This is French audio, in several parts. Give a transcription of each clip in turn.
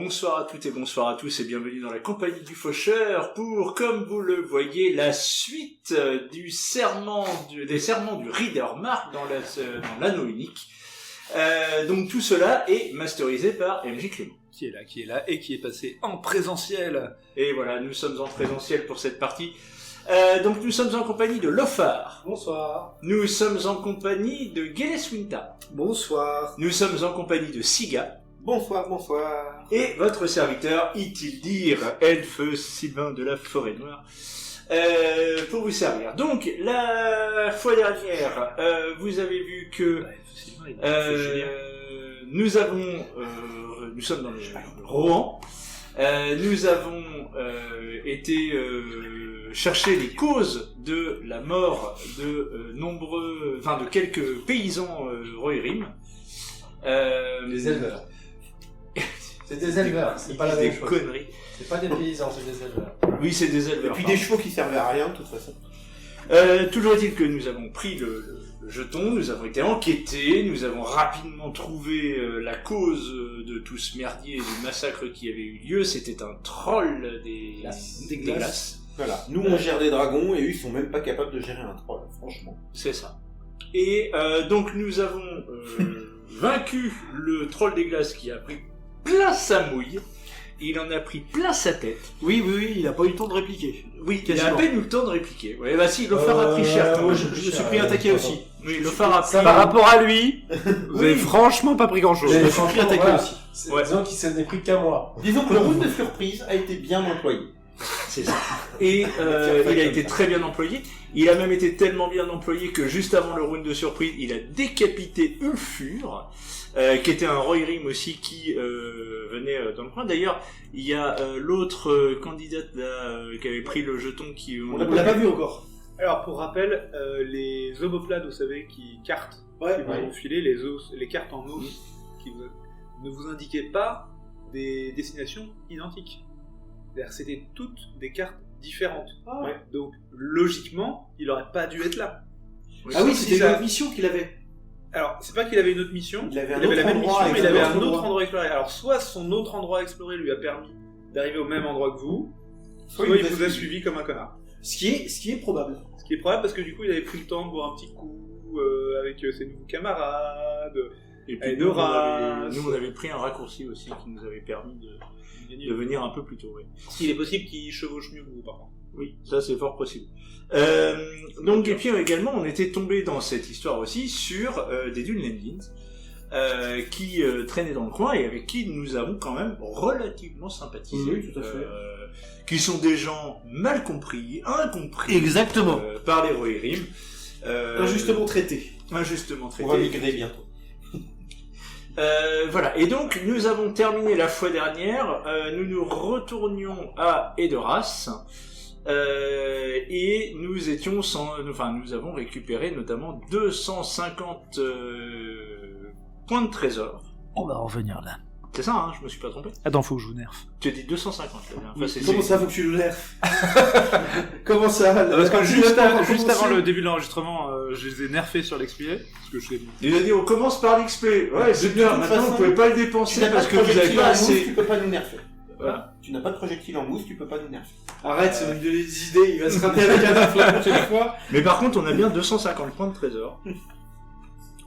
Bonsoir à toutes et bonsoir à tous et bienvenue dans la compagnie du Faucheur pour, comme vous le voyez, la suite des serments du Reader Mark dans l'anneau unique. Donc tout cela est masterisé par MJ Clément. Qui est là et qui est passé en présentiel. Et voilà, nous sommes en présentiel pour cette partie. Donc nous sommes en compagnie de Lofar. Bonsoir. Nous sommes en compagnie de Geleswinta. Bonsoir. Nous sommes en compagnie de Siga. Bonsoir, bonsoir. Et votre serviteur, Itildir, elfe Sylvain de la Forêt Noire, pour vous servir. Donc, la fois dernière, vous avez vu que nous sommes dans le Rohan. Nous avons été chercher les causes de la mort de quelques paysans Rohirrim. Les éleveurs. C'est des éleveurs, c'est pas la même chose. Des conneries. C'est pas des paysans, c'est des éleveurs. Oui, c'est des éleveurs. Et puis des chevaux qui servaient à rien, de toute façon. Toujours est-il que nous avons pris le jeton, nous avons été enquêtés, nous avons rapidement trouvé la cause de tout ce merdier et du massacre qui avait eu lieu. C'était un troll des glaces. Voilà. Nous, on gère des dragons et eux, ils sont même pas capables de gérer un troll, franchement. C'est ça. Et donc nous avons vaincu le troll des glaces qui a pris plein sa mouille. Il en a pris plein sa tête. Oui, il a pas eu le temps de répliquer. Oui, il a à peine eu le temps de répliquer. Ouais, bah si, Lofar a pris cher. Moi, je me suis pris attaquer aussi. Oui, Lofar a pris... Par rapport à lui, vous avez franchement pas pris grand-chose. Je me suis pris attaquer aussi. Ouais. Disons qu'il s'en est pris qu'à moi. Disons que le round de surprise a été bien employé. C'est ça. Et il a été très bien employé. Il a même été tellement bien employé que juste avant le round de surprise, il a décapité Ulfur, qui était un Rohirrim aussi qui venait dans le coin. D'ailleurs, il y a l'autre candidate là qui avait pris le jeton qui... On l'a pas vu encore. Alors, pour rappel, les omoplades, vous savez, qui vont filer, les cartes en os, qui ne vous indiquaient pas des destinations identiques. C'est-à-dire que c'était toutes des cartes différentes. Ah. Ouais. Donc, logiquement, il aurait pas dû être là. Ah oui, c'était une autre mission qu'il avait. Alors, c'est pas qu'il avait une autre mission, Il avait la même mission, mais il avait un autre endroit endroit à explorer. Alors, soit son autre endroit à explorer lui a permis d'arriver au même endroit que vous, soit il vous a suivi comme un connard. Ce qui est probable. Ce qui est probable parce que du coup, il avait pris le temps de boire un petit coup avec ses nouveaux camarades. Et puis nous, on avait pris un raccourci aussi qui nous avait permis de venir un peu plus tôt. Ouais. Il est possible qu'il chevauche mieux que vous, par contre. Oui, ça c'est fort possible. Donc, et puis également, on était tombé dans cette histoire aussi sur des Dunlendings qui traînaient dans le coin et avec qui nous avons quand même relativement sympathisé. Oui, tout à fait. Qui sont des gens mal compris, incompris. Exactement. Par les Rohirrim. Injustement traités. Injustement traités. On va migrer bientôt. Voilà, et donc nous avons terminé la fois dernière, nous retournions à Edoras, et nous avons récupéré notamment 250 points de trésor. On va revenir là. C'est ça, hein, je me suis pas trompé. Attends, faut que je vous nerf. Tu as dit 250 là. Comment ça, faut que tu le nerfs? Comment ça? Parce que juste avant le début de l'enregistrement, je les ai nerfés sur l'XP, parce que je l'ai dit. Il a dit on commence par l'XP. Ouais, c'est bien, maintenant vous pouvez pas le dépenser parce que vous avez pas assez. Tu peux pas nous nerfer. Voilà. Tu n'as pas de projectile en mousse, tu peux pas nous nerfer. Arrête, ça va me donner des idées, il va se rater avec un nerf la prochaine fois. Mais par contre, on a bien 250 points de trésor.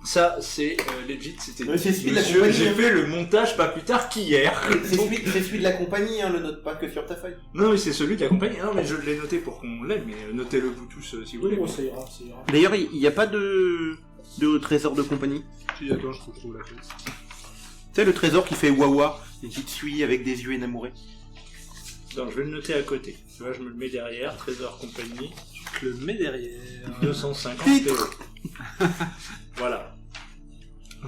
Ça, c'est legit, c'était... C'est celui de la Monsieur, compagnie. j'ai fait le montage pas plus tard qu'hier. C'est celui de la compagnie, hein, le note pas que sur ta feuille. Non, mais c'est celui de la compagnie. Non, mais je l'ai noté pour qu'on l'aime, mais notez-le vous tous si vous voulez. Bon, ça ira. D'ailleurs, il n'y a pas de trésor de compagnie. Si, attends, je trouve la pièce. Tu sais, le trésor qui fait wawa, une petite suie avec des yeux énamourés. Non, je vais le noter à côté. Tu vois, je me le mets derrière, trésor compagnie. Je le mets derrière. 250 PO. Voilà.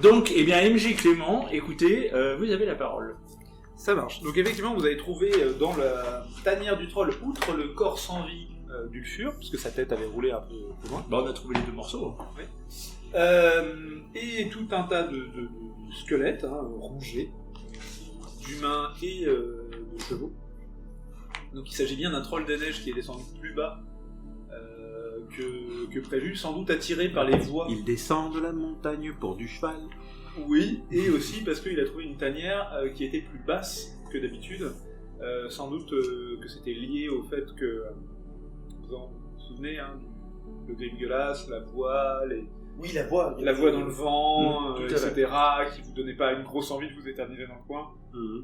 Donc, eh bien, MJ Clément, écoutez, vous avez la parole. Ça marche. Donc effectivement, vous avez trouvé dans la tanière du troll, outre le corps sans vie d'Ulfur, parce que sa tête avait roulé un peu loin. Bah, on a trouvé les deux morceaux. Et tout un tas de squelettes rongés, d'humains et de chevaux. Donc il s'agit bien d'un troll des neiges qui est descendu plus bas que prévu, sans doute attiré par les voix. Il descend de la montagne pour du cheval. Oui, et aussi parce qu'il a trouvé une tanière qui était plus basse que d'habitude. Sans doute que c'était lié au fait que, vous vous souvenez, hein, le Grimglass, la voix, Oui, la voix. la voix dans le vent, tout à etc., qui vous donnait pas une grosse envie de vous éterniser dans le coin. Vous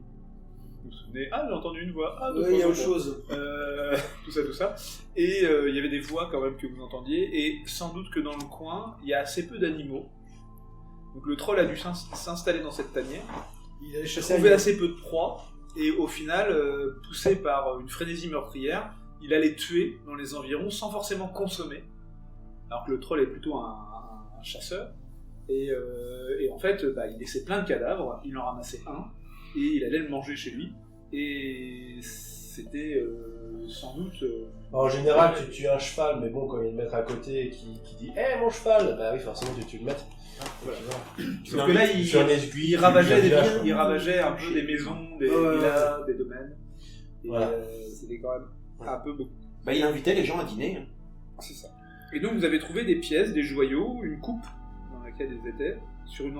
vous souvenez, j'ai entendu une voix, Il y a autre chose. tout ça. Et il y avait des voix quand même que vous entendiez, et sans doute que dans le coin, il y a assez peu d'animaux. Donc le troll a dû s'installer dans cette tanière, Il allait chasser trouver assez peu de proies, et au final, poussé par une frénésie meurtrière, il allait tuer dans les environs sans forcément consommer. Alors que le troll est plutôt un chasseur. Et en fait, il laissait plein de cadavres, il en ramassait un, et il allait le manger chez lui. Et c'était sans doute... En général, tu tues un cheval, mais bon, quand il y a le maître à côté qui dit « Eh, mon cheval !» Bah oui, forcément, tu tues le maître. Voilà. Tu Sauf que là, il ravageait un peu des maisons, des villas, des domaines. Et Voilà. c'était quand même un peu beaucoup. Il invitait les gens à dîner. C'est ça. Et donc vous avez trouvé des pièces, des joyaux, une coupe dans laquelle ils étaient, sur une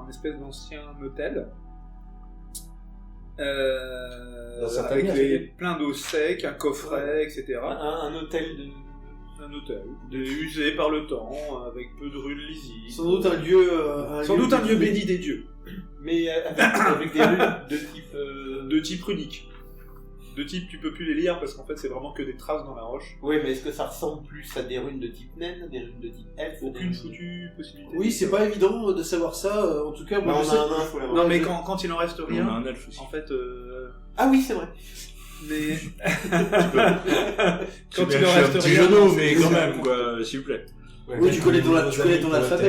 espèce d'ancien hôtel. Avec plein d'eau sec, un coffret, etc. Un hôtel de... Un hôtel, usé par le temps, avec peu de rues lisibles. Sans doute un lieu. un lieu béni des dieux. Mais avec des rues De type runique. De type, tu peux plus les lire parce qu'en fait c'est vraiment que des traces dans la roche. Oui, mais est-ce que ça ressemble plus à des runes de type naine, des runes de type elfe? Aucune foutue possibilité. Oui, c'est pas évident de savoir ça. En tout cas, moi on je a sais. un info là-bas. Non, mais quand il en reste On a rien, un elfe aussi. en fait. Ah oui, c'est vrai. Mais. Quand il il en un reste petit rien, genou, c'est- mais quand même, quoi, s'il vous plaît. Ouais, Oui, tu connais ton nos amis alphabet,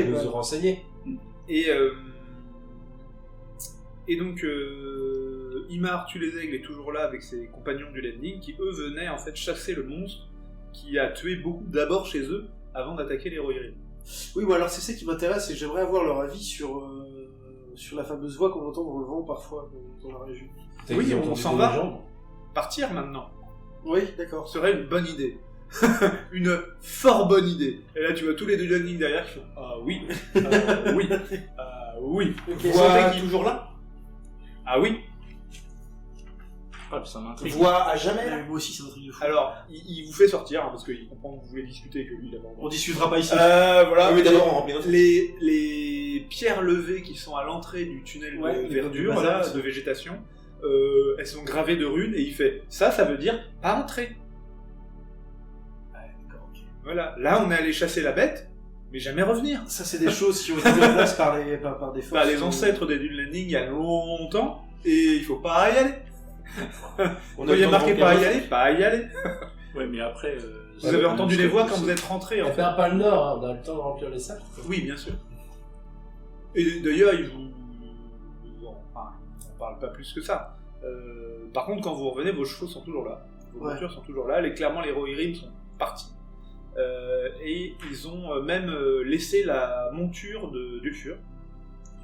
pourraient quoi. nous renseigner. Et donc, Imar tue les aigles est toujours là avec ses compagnons du landing qui, eux, venaient en fait chasser le monstre qui a tué beaucoup d'abord chez eux avant d'attaquer les Rohirrim. Oui, moi alors c'est ça qui m'intéresse et j'aimerais avoir leur avis sur la fameuse voix qu'on entend dans le vent parfois dans la région. Oui, on s'en va. Partir maintenant Oui, d'accord. serait une bonne idée. Une fort bonne idée. Et là, tu vois tous les deux landing derrière qui font ah oui, oui, oui. Ok, Vous sentez qu'il est toujours là? Ah oui. Ah, ça m'intrigue. Voix à jamais là. Moi aussi, c'est un truc de fou. Alors, il vous fait sortir hein, parce qu'il comprend que vous voulez discuter et que lui, d'abord. On discutera pas ici. Voilà. Oui, d'abord, on remplit notre... Les pierres levées qui sont à l'entrée du tunnel Ouais, de du verdure, bazar, là, ça. de végétation, elles sont gravées de runes et il fait ça veut dire pas entrer. Voilà, là on est allé chasser la bête, mais jamais revenir. Ça, c'est des choses qui ont été mises en place par des forces. Bah, les ancêtres des Dune Landing il y a longtemps, et il faut pas y aller. On Quand il y a besoin marqué de pas y remplir aller, pas y aller. Ouais, mais après. Vous avez entendu les voix quand vous êtes rentrés en On fait. perd pas le nord, hein, on a le temps de remplir les sacs. Oui, bien sûr. Et d'ailleurs, ils vous. Enfin, on parle pas plus que ça. Par contre, quand vous revenez, vos chevaux sont toujours là. Vos Ouais. voitures sont toujours là. Clairement, les Rohirrim sont partis. Et ils ont même laissé la monture d'Ulfur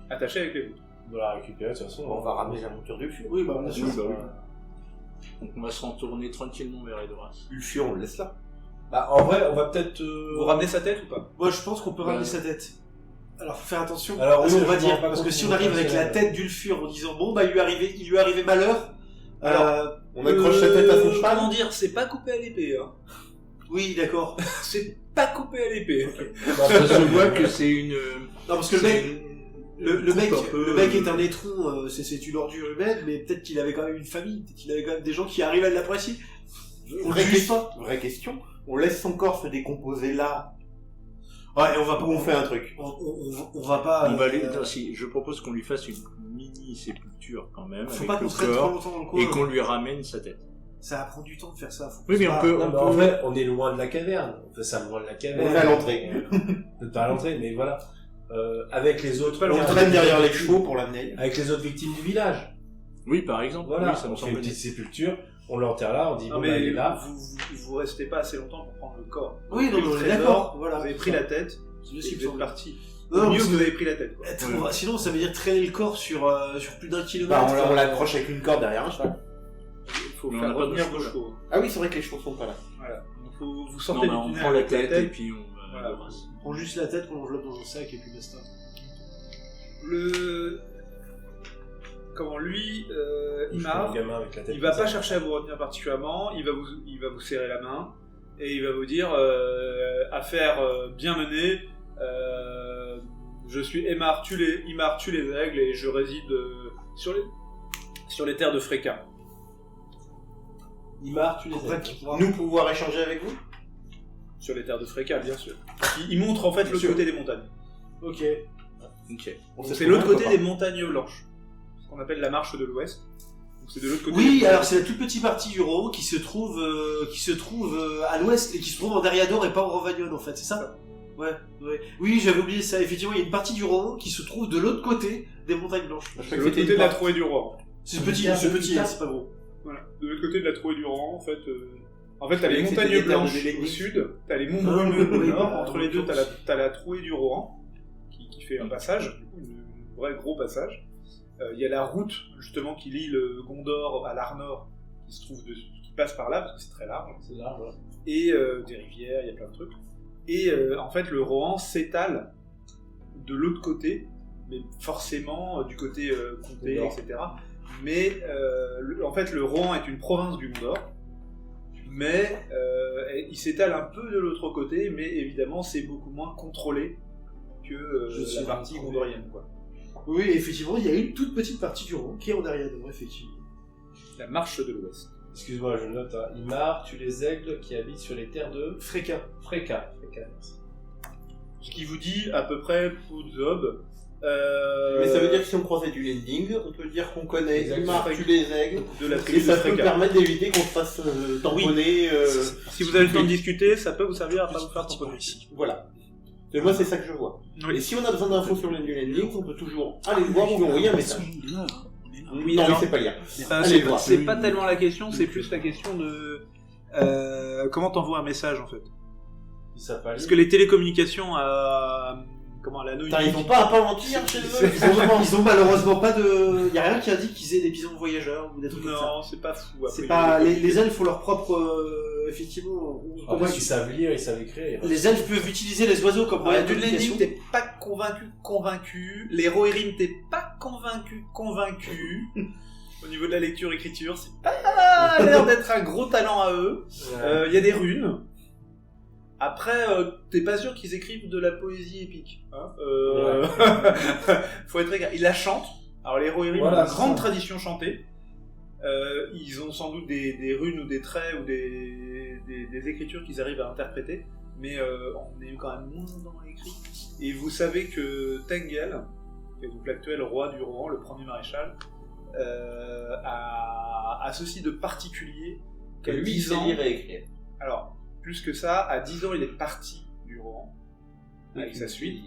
attachée avec les vôtres. On doit la récupérer de toute façon. On va ramener la monture du fur. Oui, bah bien sûr. Oui, bah oui. Donc on va se retourner tranquillement vers Edoras. Ulfur, on le laisse là. Bah, en vrai, on va peut-être. Vous ramenez sa tête ou pas? Moi, je pense qu'on peut ramener Ouais. sa tête. Alors, faut faire attention. Alors, parce oui, qu'on va je dire, me rends pas parce que compte si on qu'on arrive va avec la passer, tête d'Ulfur en disant bon, bah, il lui est arrivé malheur. Alors, On accroche sa tête à son cheval. Comment dire? C'est pas coupé à l'épée. Hein. Oui, d'accord. C'est pas coupé à l'épée. Bah, Ça se voit que c'est une. Non, parce que le c'est mec, une le mec, coupe un peu, le mec est un étron, c'est une ordure humaine, mais peut-être qu'il avait quand même une famille, peut-être qu'il avait quand même des gens qui arrivent à l'apprécier. On le juge pas. Vraie question. On laisse son corps se décomposer là. Ouais, et on va pas, Ou on fait un truc. on va pas. On va aller. Non, si, je propose qu'on lui fasse une mini sépulture quand même, Faut avec pas qu'on le se traîne trop corps, longtemps dans le coin. et qu'on lui ramène sa tête. Ça va prendre du temps de faire ça. Faut Oui, mais pas- on peut. Non, mais en vrai, on est loin de la caverne. On fait ça loin de la On caverne. est à l'entrée. Peut-être pas à l'entrée, mais voilà. Avec les autres. On traîne derrière les chevaux pour l'amener. Avec les autres victimes du village. Oui, par exemple. Voilà. Oui, ça me On fait semble une petite sépulture. On l'enterre là. On dit Non, bon, bah, il mais est là. vous restez pas assez longtemps pour prendre le corps. Oui, non, Vous on avez est pris le d'accord. trésor, Voilà. Vous avez pris la tête, C'est et bien ce qui me vous êtes semble. parti. Non, Au non, mieux, parce vous que- avez pris la tête. Quoi. Sinon, ça veut dire traîner le corps sur plus d'un Bah, kilomètre. on l'accroche avec une corde derrière un cheval. Il faut Mais on faire n'a pas de revenir chevaux, vos là. chevaux. Ah oui, c'est vrai que les chevaux sont pas là. Voilà. Donc vous Non, sortez bah, du on tunnel prend la avec tête et puis on va à Voilà. Edoras. On prend juste la tête, qu'on enveloppe dans un sac et puis basta. comment lui, Le Imar, gamin avec la tête il va comme ça. pas chercher à vous retenir particulièrement, il va vous serrer la main et il va vous dire affaire bien menée. Je suis Imar tue les aigles et je réside sur les terres de Fréca. Imar, tu les Après, aides. tu pourras- Nous pouvoir échanger avec vous? Sur les terres de Fréca, bien sûr. Il montre en fait l'autre côté des montagnes. Ok. Ok. On Donc sait c'est pas l'autre côté comment. des montagnes blanches, ce qu'on appelle la marche de l'Ouest. Donc c'est de l'autre côté. Oui, alors c'est la toute petite partie du Rohan qui se trouve à l'ouest et qui se trouve en Deriador et pas en Rovanion en fait, c'est ça? Ouais. Oui, j'avais oublié ça. Effectivement, il y a une partie du Rohan qui se trouve de l'autre côté des montagnes blanches. Je de crois que l'autre c'était côté une de la part- trouée du Roi. C'est petit, Une c'est carte. pas gros. Voilà. De l'autre côté de la trouée du Rohan, en fait, t'as savais les que c'était montagnes des terres de blanches au Vélénie. sud, t'as les monts Ah, brumeux au oui, nord, bah, entre les deux, oui. t'as la trouée du Rohan, qui fait un passage, un vrai gros passage. Il y a la route, justement, qui lie le Gondor à l'Arnor, qui passe par là, parce que c'est très large. C'est large, ouais. Et des rivières, il y a plein de trucs. Et en fait, le Rohan s'étale de l'autre côté, mais forcément du côté comté, Gondor. etc. Mais en fait, le Rohan est une province du Gondor, mais il s'étale un peu de l'autre côté, mais évidemment, c'est beaucoup moins contrôlé que Je la sais partie pas. gondorienne, quoi. Oui, effectivement, il y a une toute petite partie du Rohan qui est en Deriador, effectivement. La marche de l'Ouest. Excuse-moi, je note. Hein. Imar, tu les aigles qui habitent sur les terres de Fréca. Fréca. Fréca, merci. Ce qui vous dit à peu près Poudzob. Mais ça veut dire que si on croisait du landing, on peut dire qu'on connaît Exactement. Imar, tu les aigles, de la et tribu de ça peut Fréca. permettre d'éviter qu'on se fasse tamponner. Si vous avez le temps de discuter, ça peut vous servir à pas vous faire tamponner. Voilà. Et moi, c'est ça que je vois. Oui. Et si on a besoin d'infos sur le landing, on peut toujours aller le voir ou lui envoyer un message. Oui, non, alors, mais c'est pas lire. c'est le voir. c'est pas tellement la question, c'est plus la question de comment t'envoies un message en fait. Ils savent pas Parce lire. que les télécommunications à l'anneau Putain, ils unique, ont pas à mentir chez eux. Ils ont malheureusement pas de. Il y a rien qui indique qu'ils aient des bisons voyageurs ou des trucs comme ça. non, c'est pas fou. a C'est priori. pas les elfes ont leur propre effectivement. Après, ils savent lire, ils savent écrire. Les elfes peuvent utiliser les oiseaux comme Ouais, moyen de du communication. landing, t'es pas convaincu. Les Rohirrim, t'es pas convaincu. Au niveau de la lecture-écriture, c'est pas l'air d'être un gros talent à eux. Il y a des runes. Après, t'es pas sûr qu'ils écrivent de la poésie épique. Hein faut être égard. Ils la chantent. Alors les Rohirrim Voilà, ont une c'est grande ça. tradition chantée. Ils ont sans doute des runes ou des traits ou des écritures qu'ils arrivent à interpréter. Mais on est quand même moins dans l'écrit. Et vous savez que Tengel, qui est donc l'actuel roi du Rohan, le premier maréchal, a ceci de particulier Que qu'à lui, il 10 sait ans... lire et écrire. Alors, plus que ça, à 10 ans, il est parti du Rohan avec sa suite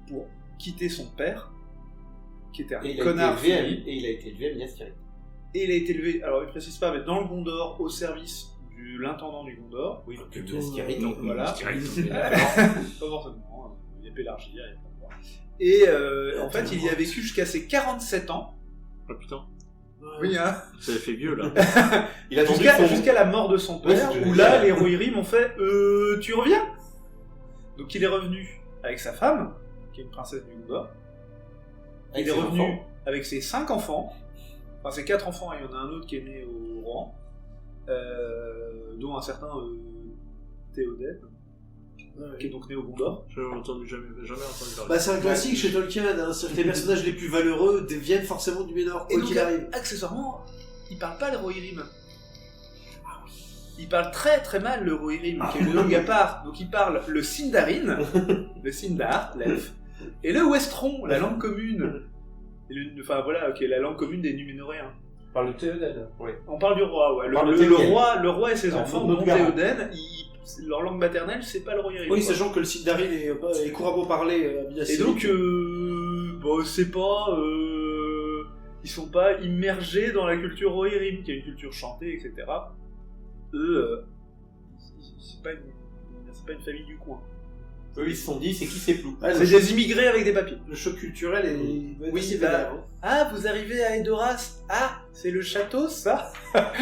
pour quitter son père, qui était un Et il a connard été élevé fini. et il a été élevé à Minas Tirith. Et il a été élevé, alors il précise pas, mais dans le Gondor, au service de l'intendant du Gondor. Oui, plutôt, Minas Tirith, donc voilà. Direct. Pas forcément, il y a Pélargie, il y a plein de droits. Et en fait, il y a vécu jusqu'à ses 47 ans. Oh putain, Oui, hein. ça fait vieux là. Il a attendu son... Jusqu'à la mort de son Ouais, père, c'est ce que où je là, veux dire. les Rohirrim ont fait tu reviens? Donc il est revenu avec sa femme, qui est une princesse du Gondor. Avec Il est ses revenu enfants. avec ses 5 enfants, enfin ses 4 enfants, et il y en a un autre qui est né au Rohan, dont un certain Théoden, qui est donc né au Gondor. J'ai jamais entendu parler. Bah, c'est un classique chez Tolkien, hein. Les personnages les plus valeureux viennent forcément du Ménor, Et quoi donc, qu'il arrive. accessoirement, il parle pas le Rohirrim. Il parle très très mal le Rohirrim, qui est une langue à part. Donc il parle le Sindarin, le Sindar, l'elfe, et le Westron, la langue commune. Et enfin voilà, qui est la langue commune des Numénoréens. On parle de Théoden. On parle du roi, ouais. parle de Le Théoden. roi et ses Ah, enfants, notre dont garant. Théoden, leur langue maternelle, c'est pas le Rohirrim. Oui, quoi. sachant que le Sindarin est couramment parlé à Minas Et Tirith. donc, bon, c'est pas... ils sont pas immergés dans la culture Rohirrim, qui est une culture chantée, etc. Eux, c'est pas une famille du coin. Eux, ils se sont dit, c'est qui c'est Plou. Ouais, C'est des immigrés avec des papiers. le choc culturel est Oui, assez bah, vénère, hein. Ah, vous arrivez à Edoras. Ah, c'est le château, ça? Ah,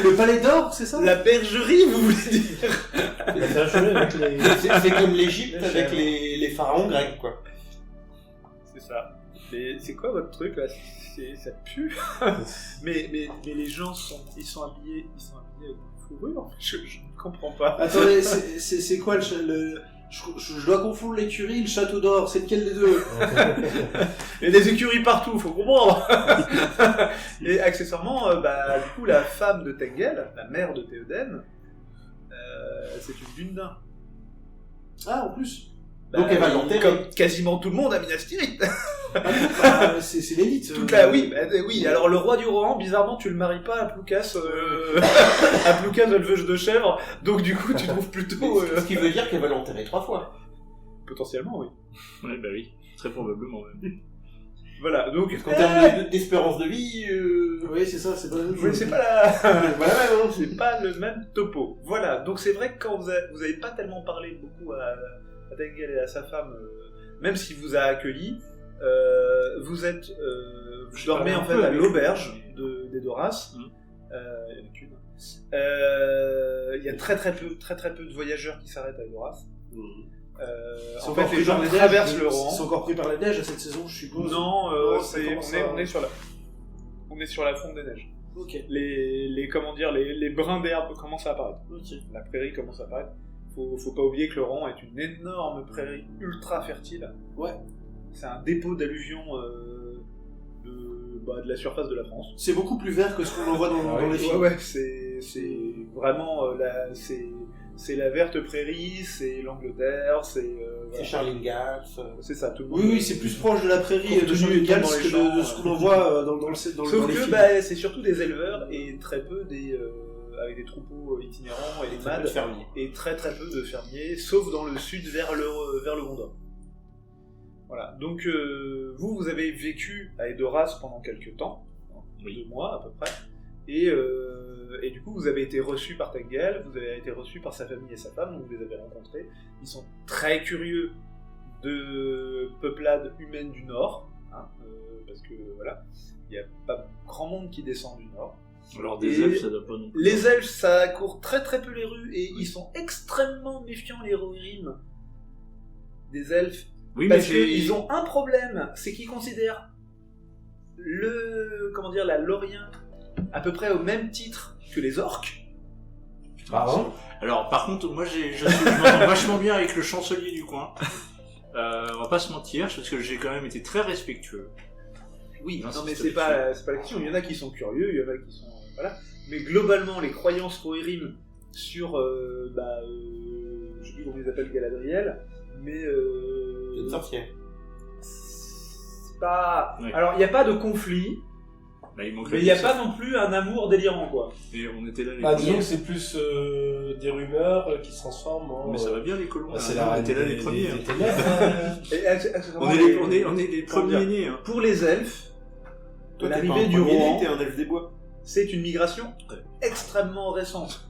le palais d'or, c'est ça? La bergerie, vous voulez dire? C'est un jeu avec les... C'est comme l'Égypte Les avec chèvres. les pharaons grecs, quoi. C'est ça. Mais c'est quoi votre truc là? Ça pue. mais les gens ils sont habillés avec une fourrure. Je ne comprends pas. Attendez, c'est quoi je dois confondre l'écurie et le château d'or. C'est lequel des deux? Il y a des écuries partout, faut comprendre. Et accessoirement, du coup, la femme de Tengel, la mère de Théoden, c'est une Dune-Dain. Ah, en plus. Bah, donc elle va l'enterrer. Comme quasiment tout le monde à Minas Tirith. C'est l'élite. Oui, alors le roi du Rohan, bizarrement, tu le maries pas à Ploukas, à Ploukas, élevage de chèvres, donc du coup, tu trouves plutôt... Ce qui veut dire qu'elle va l'enterrer 3 fois. Potentiellement, oui. Ouais, bah oui, très probablement même. Voilà, donc... En termes d'espérance de vie... Oui, c'est ça, c'est pas la même chose. Oui, c'est pas la... voilà, non, c'est pas le même topo. Voilà, donc c'est vrai que quand vous avez pas tellement parlé beaucoup à Tengel et à sa femme, même s'il vous a accueilli, vous dormez en fait à l'auberge d'Edoras. Il y en a qu'une. Il y a très peu de voyageurs qui s'arrêtent à Edoras. En fait, les gens traversent le Rohan. Ils sont encore pris par la neige à cette saison, je suppose. Non, on est sur la fonte des neiges. Ok. Les brins d'herbe commencent à apparaître. Okay. La prairie commence à apparaître. Faut pas oublier que le Rohan est une énorme prairie ultra fertile. Ouais. C'est un dépôt d'alluvions de la surface de la France. C'est beaucoup plus vert que ce qu'on en voit dans les films. Ouais, c'est vraiment c'est la verte prairie, c'est l'Angleterre, c'est c'est Charling Galt. C'est ça, tout le monde. Oui, c'est plus proche de la prairie de New Galt que de ce qu'on en voit dans les films. Sauf que c'est surtout des éleveurs et très peu avec des troupeaux itinérants et des mâles, et très peu de fermiers, sauf dans le sud vers le Gondor. Voilà, donc vous avez vécu à Edoras pendant quelques temps, 2 mois à peu près, et du coup vous avez été reçu par Tengel, vous avez été reçu par sa famille et sa femme, donc vous les avez rencontrés. Ils sont très curieux de peuplades humaines du Nord, parce que voilà, il n'y a pas grand monde qui descend du Nord. Alors des elfes, ça doit pas non plus. Les elfes, ça court très peu les rues, et ils sont extrêmement méfiants, les Rohirrim, des elfes. Oui, parce qu'ils ont un problème, c'est qu'ils considèrent la Lorien à peu près au même titre que les orques. Alors par contre, moi je m'entends vachement bien avec le chancelier du coin. On va pas se mentir, parce que j'ai quand même été très respectueux. Oui, non mais c'est pas la question. Il y en a qui sont curieux, il y en a qui sont voilà. Mais globalement, les croyances Rohirrim sur je sais plus comment ils appellent Galadriel, mais c'est une sorcière. C'est pas. Ouais. Alors il n'y a pas de conflit. Mais il n'y a pas non plus un amour délirant, quoi. Et on était là les disons premiers. que c'est plus des rumeurs qui se transforment en... Mais ça va bien les colons. c'est on la était là les premiers. On est les premiers nés. Pour les elfes, Toi, l'arrivée du Rohan, t'es un elfe des bois. c'est une migration extrêmement récente.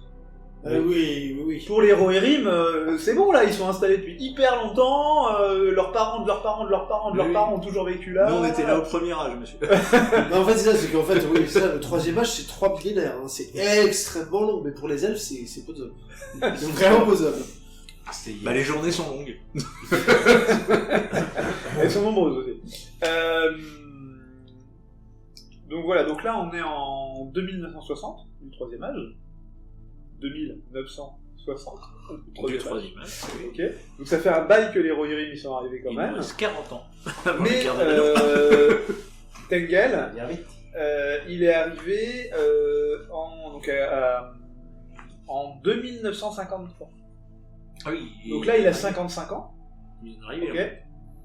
Oui. Pour les Rohirrim, c'est bon là, ils sont installés depuis hyper longtemps, leurs parents ont toujours vécu là. Nous on était là au premier âge, monsieur. Non, en fait, c'est ça, c'est qu'en fait, le 3e âge, c'est 3 millénaires, c'est extrêmement long, mais pour les elfes, c'est peu d'hommes. C'est vraiment peu d'hommes. Les journées sont longues. Elles sont nombreuses aussi. Donc voilà, donc là on est en 2960, du 3e âge. 2960 Du troisième âge. Ok. Donc ça fait un bail que les Rohirrim y sont arrivés quand Il même. nous reste 40 ans. Mais Tengel, il est arrivé en 2953. Ah oui. Donc là il a 55 ans. Il est arrivé. Ok.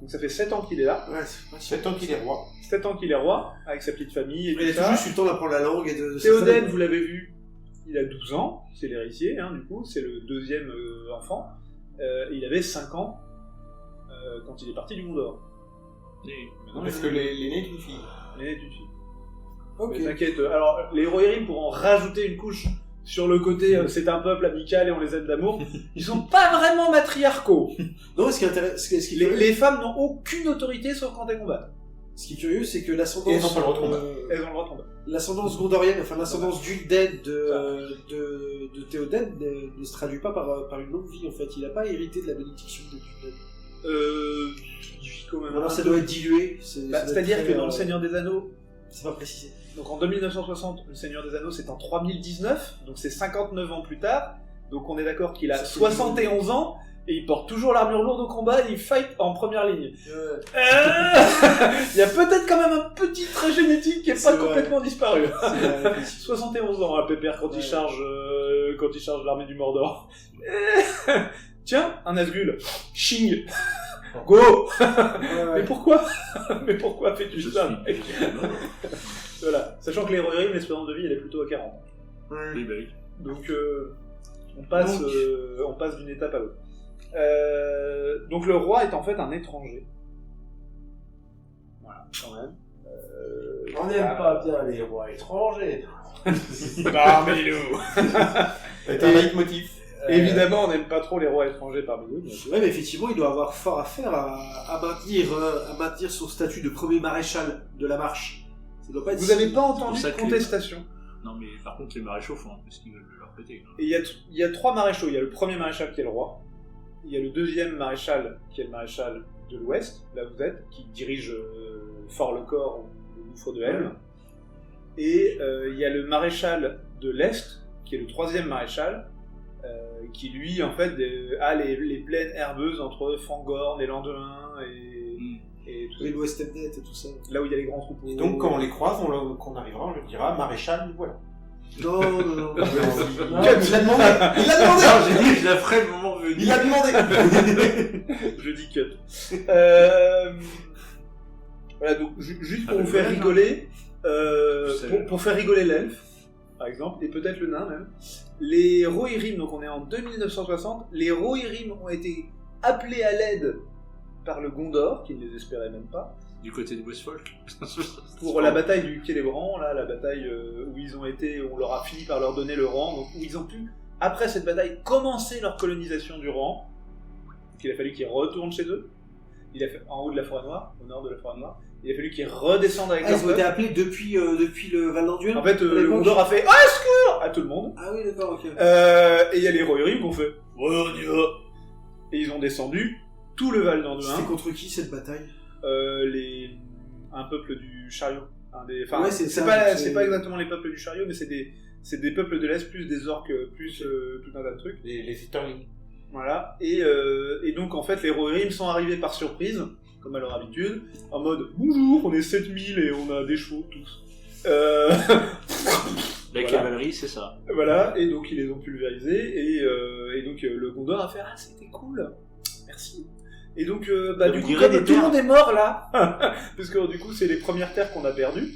Donc ça fait 7 ans qu'il est là. Ouais, 7 ans qu'il est roi. 7 ans qu'il est roi, avec sa petite famille et Il tout a ça. tout juste eu le temps d'apprendre la langue et de Théoden, vous l'avez vu, il a 12 ans, c'est l'héritier, du coup, c'est le 2e enfant. Il avait 5 ans quand il est parti du Gondor. Parce que l'aîné est une fille. L'aîné est une fille. Ok. Mais t'inquiète, alors les Rohirrim pourront rajouter une couche sur le côté c'est un peuple amical et on les aime d'amour. Ils sont pas vraiment matriarcaux. Non, ce qui est intéressant, Les femmes n'ont aucune autorité sauf quand elles combattent. Ce qui est curieux, c'est que l'ascendance. Elles ont le droit de combattre. L'ascendance gondorienne, enfin l'ascendance d'Ulden de Théoden ne se traduit pas par une longue vie en fait. Il n'a pas hérité de la bénédiction de Théoden. il vit quand même. Alors ça doit être dilué. C'est-à-dire que dans Le Seigneur des Anneaux, c'est pas précisé. donc en 2960, Le Seigneur des Anneaux c'est en 3019, donc c'est 59 ans plus tard. Donc on est d'accord qu'il a 71 ans et il porte toujours l'armure lourde au combat et il fight en première ligne. Il y a peut-être quand même un petit trait génétique qui est pas complètement disparu. 71 ans à Pépère quand il charge l'armée du Mordor. Tiens, un Nazgûl. Shing. Go. Mais pourquoi fais-tu ça, mec? Voilà. Sachant que les Rohirrim, l'espérance de vie, elle est plutôt à 40. Oui, bah oui. Donc, on passe d'une étape à l'autre. Donc, le roi est en fait un étranger. Voilà, quand même. On n'aime pas bien les rois étrangers. Parmi nous. C'est un leitmotiv. Évidemment, on n'aime pas trop les rois étrangers parmi nous. Bien sûr. Ouais, mais effectivement, il doit avoir fort à faire à maintenir son statut de premier maréchal de la marche. Ça doit pas être Vous n'avez pas entendu ça de que- contestation. Non, mais par contre, les maréchaux font un peu ce qu'ils veulent de leur côté. Et il y a 3 maréchaux. Il y a le premier maréchal qui est le roi. Il y a le deuxième maréchal qui est le maréchal de l'Ouest, là où vous êtes, qui dirige Fort-le-Corps, le gouffre de Helm. Et il y a le maréchal de l'Est, qui est le troisième maréchal, qui lui, en fait, a les plaines herbeuses entre Fangorn et Landuin et tout ça. Et l'Ouest Emnet et tout ça. Là où il y a les grands troupeaux. Et donc, quand on les croise, qu'on arrivera, on leur dira maréchal, voilà. Non. Il l'a demandé. Il l'a demandé. Non, j'ai dit que je la ferai le moment venu. Il l'a demandé. Je dis cut. Voilà, donc juste pour vous faire rigoler, pour faire rigoler l'elfe, par exemple, et peut-être le nain même, les Rohirrim, donc on est en 2960, les Rohirrim ont été appelés à l'aide par le Gondor, qui ne les espérait même pas, Du côté de Westfolk. pour la bataille du Célébran, là, la bataille où ils ont été, on leur a fini par leur donner le rang, donc où ils ont pu, après cette bataille, commencer leur colonisation du rang. Donc il a fallu qu'ils retournent chez eux. Il a fait en haut de la Forêt Noire, au nord de la Forêt Noire. Il a fallu qu'ils redescendent avec Ah, leur ils ont été peuple. appelés depuis le Val d'Anduin. En fait, le Gondor a fait « Ah, secours !» à tout le monde. Ah oui, d'accord, ok. Et il y a les Rohirrim qui ont fait « Ouais, on y va !» Et ils ont descendu tout le Val d'Anduin. C'était contre qui cette bataille? Un peuple du chariot. Ouais, c'est c'est ça, pas, c'est- c'est pas exactement les peuples du chariot, mais c'est des peuples de l'Est, plus des orques, plus tout un tas de trucs. Les Etterlings. Voilà. Et donc, en fait, les Rohirrim sont arrivés par surprise, comme à leur habitude, en mode « Bonjour, on est 7000 et on a des chevaux, tous. » La Voilà. cavalerie, c'est ça. Voilà, et donc ils les ont pulvérisés, et donc le Gondor a fait « Ah, c'était cool, merci !» Et donc, Vous du coup, direz comme des tout le terres. monde est mort là, parce que du coup, c'est les premières terres qu'on a perdues,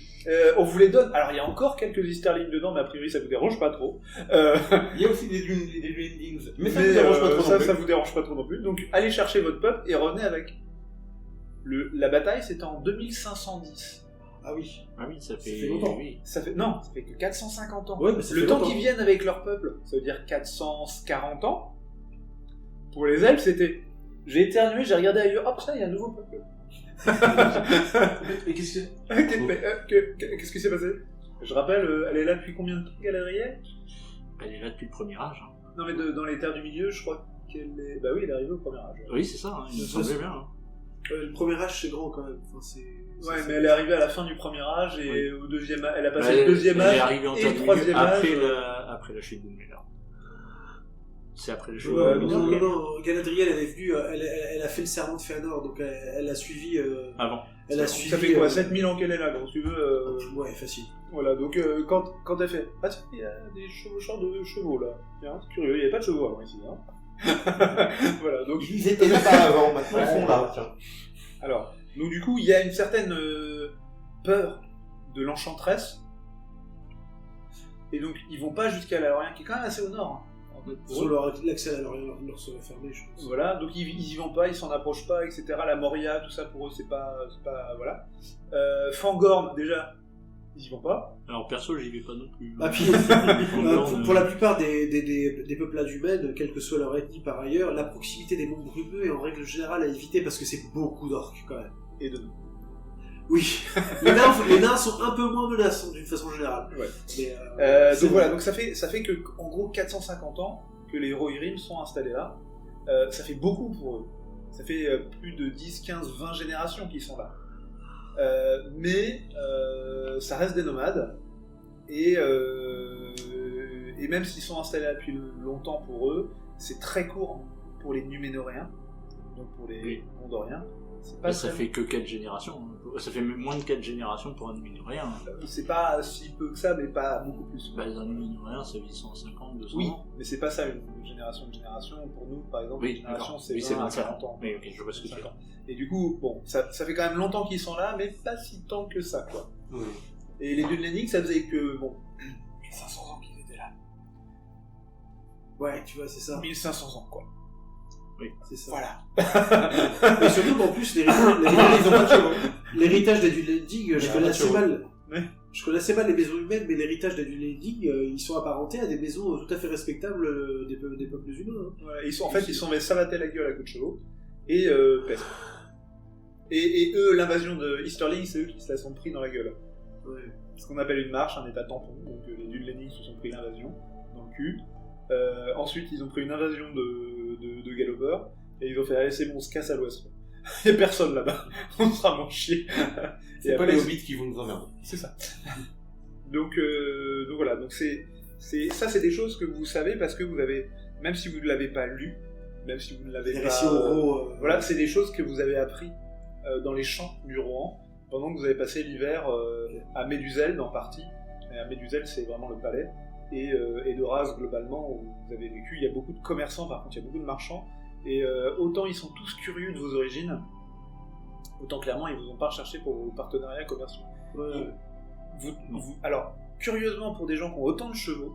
on vous les donne. Alors, il y a encore quelques Easterlings dedans, mais a priori, ça vous dérange pas trop. Il y a aussi des Lundings. Mais ça Mais, ne dérange pas trop non plus. ça vous dérange pas trop non plus. Donc, allez chercher votre peuple et revenez avec. La bataille, c'était en 2510. Ah oui. Ah oui, ça fait, fait longtemps. Oui. Ça fait que 450 ans. Ouais, mais ça Le fait temps longtemps. qu'ils viennent avec leur peuple, ça veut dire 440 ans. Pour les elfes, c'était. J'ai éternué, j'ai regardé ailleurs. Oh putain, il y a un nouveau peuple. Mais qu'est-ce que Qu'est-ce qui s'est passé? Je rappelle, elle est là depuis combien de temps, Galadriel? Elle est là depuis le premier âge. Hein. Non, mais dans les terres du milieu, je crois qu'elle est. Bah oui, elle est arrivée au premier âge. Oui, c'est ça, hein, il me semblait bien. Hein. Le premier âge, c'est grand quand même. Enfin, Ouais, mais elle est arrivée à la fin du premier âge et au deuxième âge. Elle a passé Elle- le deuxième elle âge est arrivée en et termes le de troisième milieu âge. après la chute de Numenor. C'est après la chute Ouais, de Non, Numenor. non, Galadriel, elle est venue, elle a fait le serment de Fëanor, donc elle a suivi. Avant. Elle a suivi. Ça fait quoi, 7000 ans qu'elle est là, donc tu veux. Ouais, facile. Voilà, donc quand elle fait. Ah, tiens, il y a des chevaucheurs de chevaux là. Tiens, c'est curieux, il n'y avait pas de chevaux avant ici. Hein. Voilà, donc. Ils étaient là pas avant, maintenant ils sont là. Tiens. Alors, donc du coup, il y a une certaine peur de l'enchanteresse. Et donc, ils vont pas jusqu'à la Lorient, qui est quand même assez au nord. Hein, en fait, pour Sur eux. l'accès à la Lorient leur serait fermé, je pense. Voilà, donc ils y vont pas, ils s'en approchent pas, etc. La Moria, tout ça pour eux, c'est pas voilà. Fangorn, déjà, ils y vont pas. Alors perso, j'y vais pas non plus. Ah, puis, pour la plupart des peuplades humaines, quelle que soit leur ethnie par ailleurs, la proximité des monts brumeux est en règle générale à éviter parce que c'est beaucoup d'orques quand même. Et de nous. Oui, les nains sont un peu moins menaçants d'une façon générale. Ouais. Mais, Donc voilà, donc ça fait que en gros 450 ans que les Rohirrim sont installés là. Ça fait beaucoup pour eux. Ça fait plus de 10, 15, 20 générations qu'ils sont là. Mais ça reste des nomades. Et même s'ils sont installés là depuis longtemps pour eux, c'est très court pour les Numénoréens, donc pour les Gondoriens. C'est pas ça fait que 4 générations. Ça fait même moins de 4 générations pour un Numénorien. C'est pas si peu que ça, mais pas beaucoup plus. Bah, un Numénorien, ça vit 150, 200 oui, ans. mais c'est pas ça une génération de génération. Pour nous, par exemple, une génération, c'est 20 à 40 ans. Oui, ok, je vois ce que tu veux dire. Et du coup, bon, ça fait quand même longtemps qu'ils sont là, mais pas si tant que ça, quoi. Oui. Et les Dunlenig, ça faisait que, bon, 1500 ans qu'ils étaient là. Ouais, tu vois, c'est ça. 1500 ans, quoi. Oui, c'est ça. Voilà. Et surtout qu'en plus, l'héritage des Dunlenig, je connais assez mal. Ouais. Je connais assez mal les maisons humaines, mais l'héritage des Dunlenig, ils sont apparentés à des maisons tout à fait respectables des peuples humains. Hein. Voilà, ils sont fait savater la gueule à coups de chevaux et peste. Et eux, l'invasion de Easterling, c'est eux qui se la sont pris dans la gueule. Ouais. Ce qu'on appelle une marche, un état tampon. Donc les Dunlenig se sont pris l'invasion dans le cul. Ensuite, ils ont pris une invasion de galopeurs et ils ont fait allez, c'est bon, on se casse à l'ouest. Il n'y a personne là-bas, on sera moins chier. C'est pas les hobbits qui vont nous emmerder. C'est ça. Donc voilà, donc c'est des choses que vous savez parce que vous avez, même si vous ne l'avez pas lu, même si vous ne l'avez pas, voilà, c'est des choses que vous avez appris dans les champs du Rohan pendant que vous avez passé l'hiver à Méduseld en partie. Et à Méduseld, c'est vraiment le palais. Et de Raz globalement où vous avez vécu, il y a beaucoup de commerçants, par contre il y a beaucoup de marchands, et autant ils sont tous curieux de vos origines, autant clairement ils vous ont pas recherché pour vos partenariats commerciaux. Ouais. Alors, curieusement pour des gens qui ont autant de chevaux,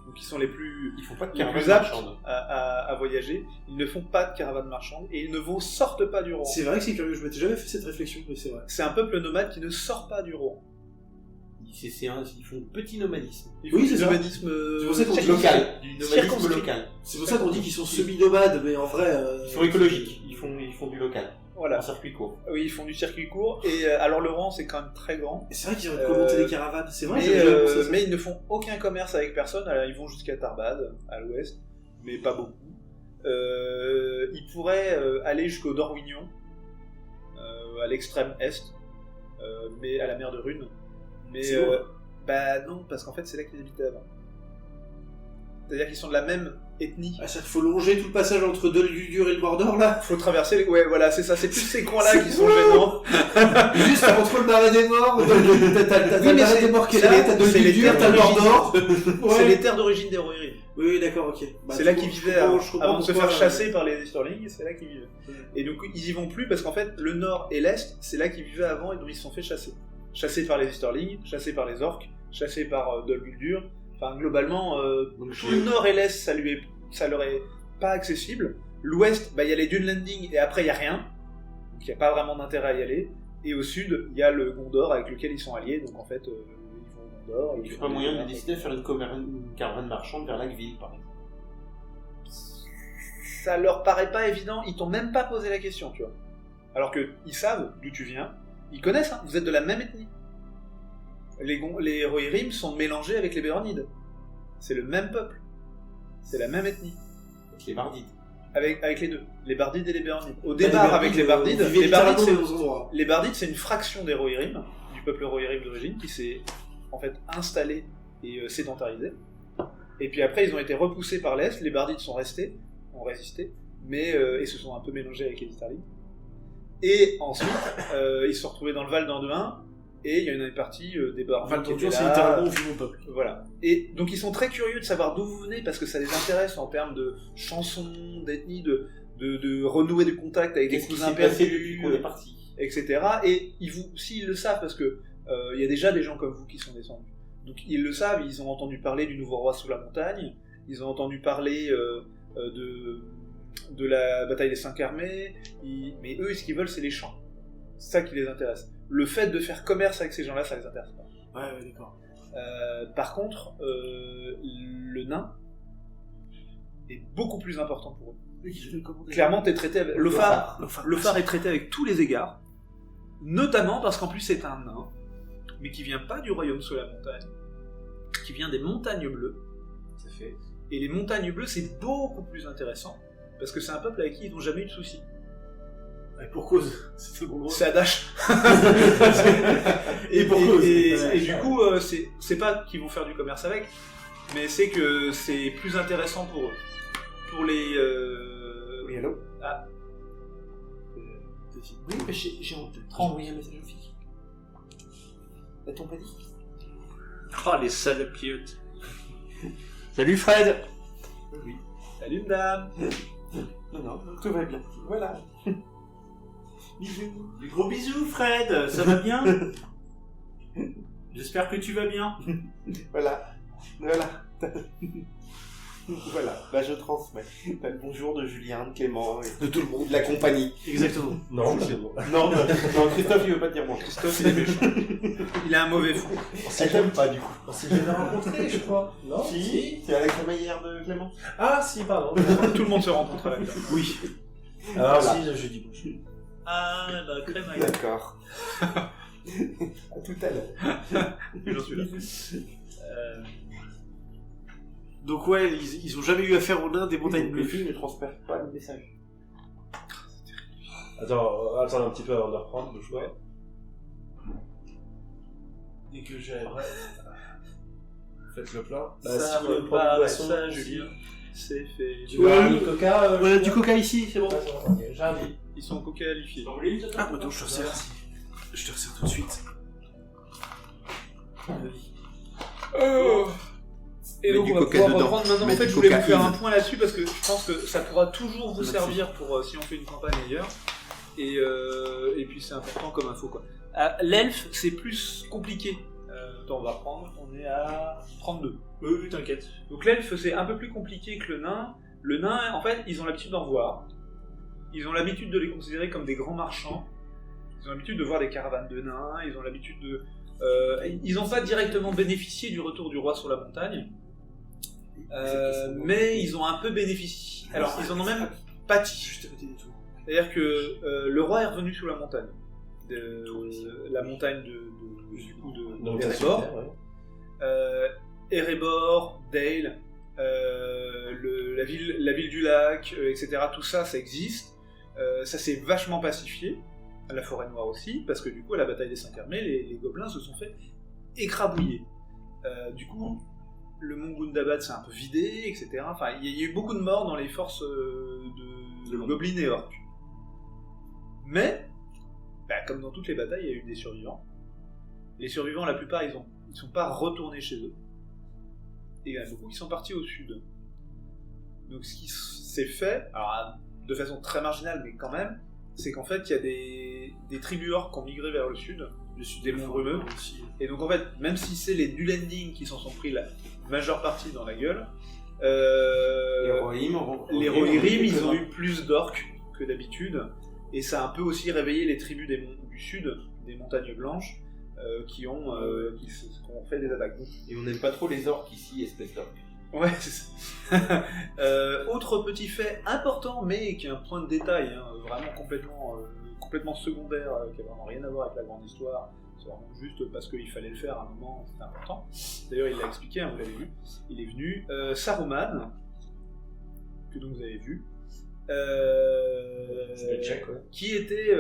donc qui sont les plus, Ils font pas de les caravane plus aptes marchande. à voyager, ils ne font pas de caravane marchande et ils ne vous sortent pas du Rohan. C'est vrai que c'est curieux, je m'étais jamais fait cette réflexion, mais c'est vrai. C'est un peuple nomade qui ne sort pas du Rohan. Ils font petit nomadisme. Ils font Oui, du c'est ça. nomadisme C'est pour ça qu'on dit local. Du nomadisme nomadisme local. C'est pour ça qu'on dit qu'ils sont semi-nomades, mais en vrai... Ils sont écologiques, ils font du local, Voilà. en circuit court. Oui, ils font du circuit court, et alors le Rohan c'est quand même très grand. Et c'est vrai qu'ils ont commenté des caravanes, c'est vrai, mais ils ne font aucun commerce avec personne, alors ils vont jusqu'à Tarbad, à l'ouest, mais pas beaucoup. Ils pourraient aller jusqu'au Dorwignon, à l'extrême est, mais à la mer de Rune. Mais C'est loin. bah non, parce qu'en fait c'est là qu'ils habitaient avant. C'est-à-dire qu'ils sont de la même ethnie. Ah, ça faut longer tout le passage entre Dol Guldur et le Mordor, là. Faut traverser les... Ouais, voilà, c'est ça, c'est tous ces coins-là qui sont gênants. Juste entre le marais des morts, t'as Oui, le mais marais c'est- des morts qui est c'est là, là, t'as Dol c'est les Guldur, terres t'as le d'origine. Mordor. C'est Ouais. les terres d'origine des Rohirrim. Oui, d'accord, ok. Bah, C'est là tu qu'ils vois, vivaient je comprends avant de se pourquoi, faire chasser par les Easterlings, c'est là qu'ils vivaient. Et donc ils y vont plus parce qu'en fait le nord et l'est, c'est là qu'ils vivaient avant et dont ils se sont fait chasser. Chassés par les Easterlings, chassés par les orques, chassés par Dol Guldur. Enfin globalement, tout le nord et l'est ça leur est pas accessible. L'ouest, bah il y a les Dune Landing et après il y a rien. Donc il n'y a pas vraiment d'intérêt à y aller. Et au sud, il y a le Gondor avec lequel ils sont alliés. Donc en fait, ils vont au Gondor. Il n'y a pas moyen de décider de faire une caravane marchande vers Laqueville, par exemple. Ça leur paraît pas évident, ils t'ont même pas posé la question, tu vois. Alors que ils savent d'où tu viens, ils connaissent, hein, vous êtes de la même ethnie. Les Rohirrim sont mélangés avec les Béronides. C'est le même peuple. C'est la même ethnie. Les Bardides. Avec les deux, les Bardides et les Béronides. Au départ, avec les Bardides, les Bardides, c'est une fraction des Rohirrim, du peuple Rohirrim d'origine, qui s'est en fait installé et sédentarisé. Et puis après, ils ont été repoussés par l'Est, les Bardides sont restés, ont résisté, mais et se sont un peu mélangés avec les Easterlings. Et ensuite, ils se sont retrouvés dans le Val d'Anduin, et il y en a une partie des Bardides qui étaient c'est là. littéralement vu mon peuple. Voilà. Et donc ils sont très curieux de savoir d'où vous venez, parce que ça les intéresse en termes de chansons, d'ethnie, de renouer des contacts avec des Qu'est-ce qui cousins s'est passé depuis perdus, qu'on est parti? etc. Et s'ils le savent, parce que il y a déjà des gens comme vous qui sont descendus. Donc ils le savent, ils ont entendu parler du nouveau roi sous la montagne, ils ont entendu parler de la bataille des 5 armées, mais eux, ce qu'ils veulent, c'est les champs. C'est ça qui les intéresse. Le fait de faire commerce avec ces gens-là, ça les intéresse pas. Ouais, d'accord. Par contre, le nain est beaucoup plus important pour eux. Clairement, t'es traité avec... Lothar est traité avec tous les égards, notamment parce qu'en plus c'est un nain, mais qui vient pas du royaume sous la montagne, qui vient des montagnes bleues. Ça fait. Et les montagnes bleues, c'est beaucoup plus intéressant, parce que c'est un peuple avec qui ils n'ont jamais eu de soucis. Et pour cause, c'est le bon droit. C'est Adash. Et pour cause. Et du coup, c'est pas qu'ils vont faire du commerce avec, mais c'est que c'est plus intéressant pour eux. Pour les... Oui, allô? Ah. Oui, mais j'ai envoyé un message au fils. T'as-t-on pas dit? Oh, les salopiotes. Salut Fred. Oui. Salut madame. Non, tout va bien. Voilà. Bisous. Des gros bisous Fred, ça va bien? J'espère que tu vas bien. Voilà. Voilà, bah je transmets. Bah, le bonjour de Julien, de Clément et de tout le monde, de la compagnie. Exactement. Non, c'est bon. Non, Christophe il veut pas te dire moi. Christophe, il est méchant. Il a un mauvais fou. On s'est jamais pas du coup. On s'est jamais rencontrés, je crois. Non? Si, c'est Alex Meyer de Clément. Ah, si, pardon. Tout le monde se rencontre là. Oui. Alors, Voilà. si, je dis bonjour. Ah, la crème à D'accord. À tout à l'heure. J'en suis là. Donc ouais, ils ont jamais eu affaire aux nains des montagnes Les bleues. filles ne transmettent pas le message. Attends un petit peu avant de reprendre, bouge pas. Dès que j'arriverai. Faites le plein. Ça si vous voulez prendre une repart, boisson, ça, si- Julien. C'est fait. Tu veux un coca Voilà, du coca ici, c'est bon. Ok, j'invite. Ils sont coca-lifiés. Ah, attends, je te resserre. Je te resserre tout de suite. Et Mets donc du on va coca pouvoir dedans. reprendre maintenant. Mets En fait, du je voulais vous cocaïne. faire un point là-dessus parce que je pense que ça pourra toujours vous Merci. servir pour si on fait une campagne ailleurs. Et puis c'est important comme info quoi. L'elfe c'est plus compliqué. Attends, on va reprendre. On est à 32. Oui, t'inquiète. Donc l'elfe c'est un peu plus compliqué que le nain. Le nain, en fait, ils ont l'habitude d'en voir. Ils ont l'habitude de les considérer comme des grands marchands. Ils ont l'habitude de voir des caravanes de nains. Ils ont l'habitude de... ils n'ont pas directement bénéficié du retour du roi sur la montagne. Mais ils ont un peu bénéficié. Alors, ils en ont même pâti. Juste à côté des tours. C'est-à-dire que le roi est revenu sous la montagne. La montagne Donc, d'Erebor. super, ouais. Erebor, Dale, la ville du lac, etc. Tout ça, ça existe. Ça s'est vachement pacifié. La forêt noire aussi, parce que du coup, à la bataille des 5 armées, les gobelins se sont fait écrabouiller. Du coup, le mont Gundabad s'est un peu vidé, etc. Enfin, il y a eu beaucoup de morts dans les forces de gobelins et orques. Mais, comme dans toutes les batailles, il y a eu des survivants. Les survivants, la plupart, ils sont pas retournés chez eux. Et il y en a beaucoup qui sont partis au sud. Donc ce qui s'est fait, alors de façon très marginale, mais quand même, c'est qu'en fait, il y a des tribus orques qui ont migré vers le sud des monts brumeux. Et donc en fait, même si c'est les Dulending qui s'en sont pris la majeure partie dans la gueule, les Rohirrim, ils ont eu plus d'orques que d'habitude, et ça a un peu aussi réveillé les tribus du sud, des montagnes blanches, qui ont fait des attaques. Et on n'aime pas trop les orques ici, espèce d'orques. Ouais, c'est ça. Autre petit fait important, mais qui est un point de détail, hein, vraiment complètement secondaire, qui n'a vraiment rien à voir avec la grande histoire. C'est vraiment juste parce qu'il fallait le faire à un moment, c'était important. D'ailleurs, il l'a expliqué, hein, vous l'avez vu. Il est venu. Saruman, que donc vous avez vu. C'est le tchèque, ouais. Qui était,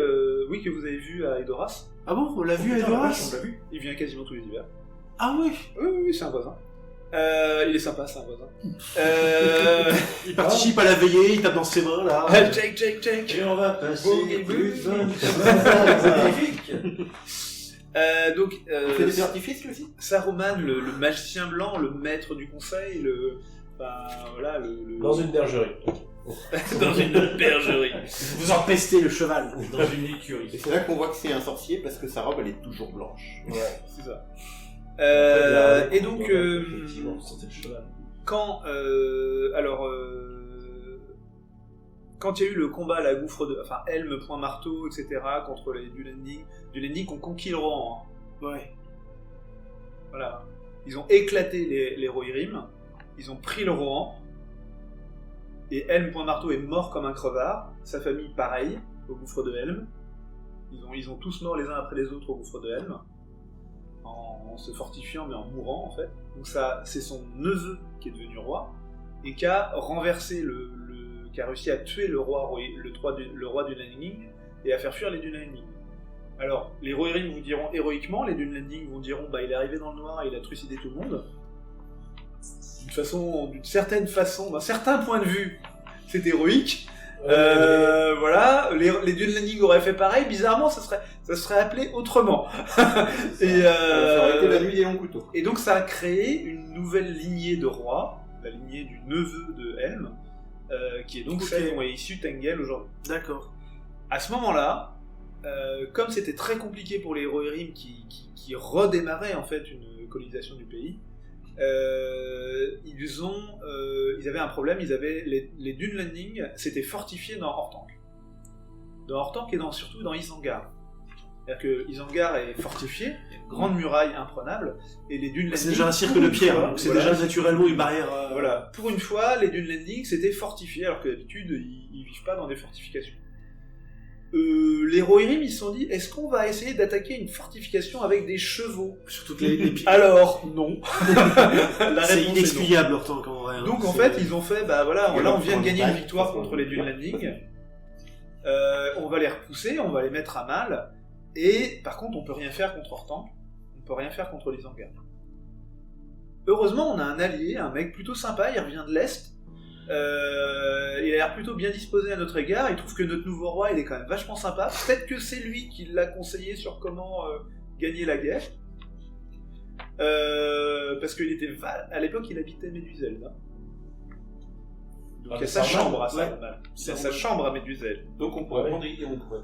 oui, que vous avez vu à Edoras. Ah bon, on l'a vu à On Edoras? l'a vu. Il vient quasiment tous les hivers. Ah oui. Oui, c'est un voisin. Il est sympa, c'est un voisin. Il participe à la veillée, il tape dans ses mains là. Check. Et on va passer Boogie plus Boogie. magnifique. Donc, Il fait des artifices lui aussi? Saruman, le magicien blanc, le maître du conseil, voilà, Dans une bergerie. dans une bergerie. Vous empestez le cheval. Dans une écurie. Et c'est là qu'on voit que c'est un sorcier parce que sa robe elle est toujours blanche. Ouais. C'est ça. Après, Et donc, effectivement, c'était le cheval. quand il y a eu le combat à la gouffre de, enfin, Helm, point marteau, etc., contre les Dulending ont conquis le Rohan. Ouais. Voilà. Ils ont éclaté les Rohirrim, ils ont pris le Rohan, et Helm, point marteau, est mort comme un crevard. Sa famille, pareil, au gouffre de Helm. Ils ont tous mort les uns après les autres au gouffre de Helm, en se fortifiant, mais en mourant, en fait. Donc ça, c'est son neveu qui est devenu roi, et qui a renversé qui a réussi à tuer le roi Dunlanding et à faire fuir les Dunlanding. Alors, les Rohirrim vous diront héroïquement, les Dunlanding vous diront il est arrivé dans le noir et il a trucidé tout le monde. D'une certaine façon, d'un certain point de vue, c'est héroïque. Voilà, les Dunlanding auraient fait pareil. Bizarrement, ça serait appelé autrement. Ça aurait été la nuit des longs couteaux. Et donc, ça a créé une nouvelle lignée de rois, la lignée du neveu de Helm, qui est donc celle dont est issu Tengel aujourd'hui. D'accord. À ce moment-là, comme c'était très compliqué pour les Rohirrim qui redémarraient en fait une colonisation du pays, ils avaient un problème. Les Dunlanding s'étaient fortifiés dans Orthanc. Dans Orthanc et surtout dans Isengard. C'est-à-dire que Isengard est fortifié, il y a une grande muraille imprenable, et les Dunlanding... C'est déjà un cirque de pierre, donc c'est déjà naturellement une barrière... Voilà. Pour une fois, les Dunlanding s'étaient fortifiés, alors que d'habitude, ils vivent pas dans des fortifications. Les Rohirrim, ils se sont dit, est-ce qu'on va essayer d'attaquer une fortification avec des chevaux? Surtout que les Alors, non. C'est inexplicable, Orthanc, en vrai. Donc, en fait, ils ont fait, là, on vient de gagner une victoire contre les Dunlanding. On va les repousser, on va les mettre à mal. Et, par contre, on peut rien faire contre Orthanc. On peut rien faire contre les Isengard. Heureusement, on a un allié, un mec plutôt sympa, il revient de l'Est. Il a l'air plutôt bien disposé à notre égard. Il trouve que notre nouveau roi, il est quand même vachement sympa. Peut-être que c'est lui qui l'a conseillé sur comment gagner la guerre. Parce qu'il était à l'époque, il habitait Médusel. Hein. Donc il y a sa chambre à Saruman. C'est sa chambre à Médusel. Donc on pourrait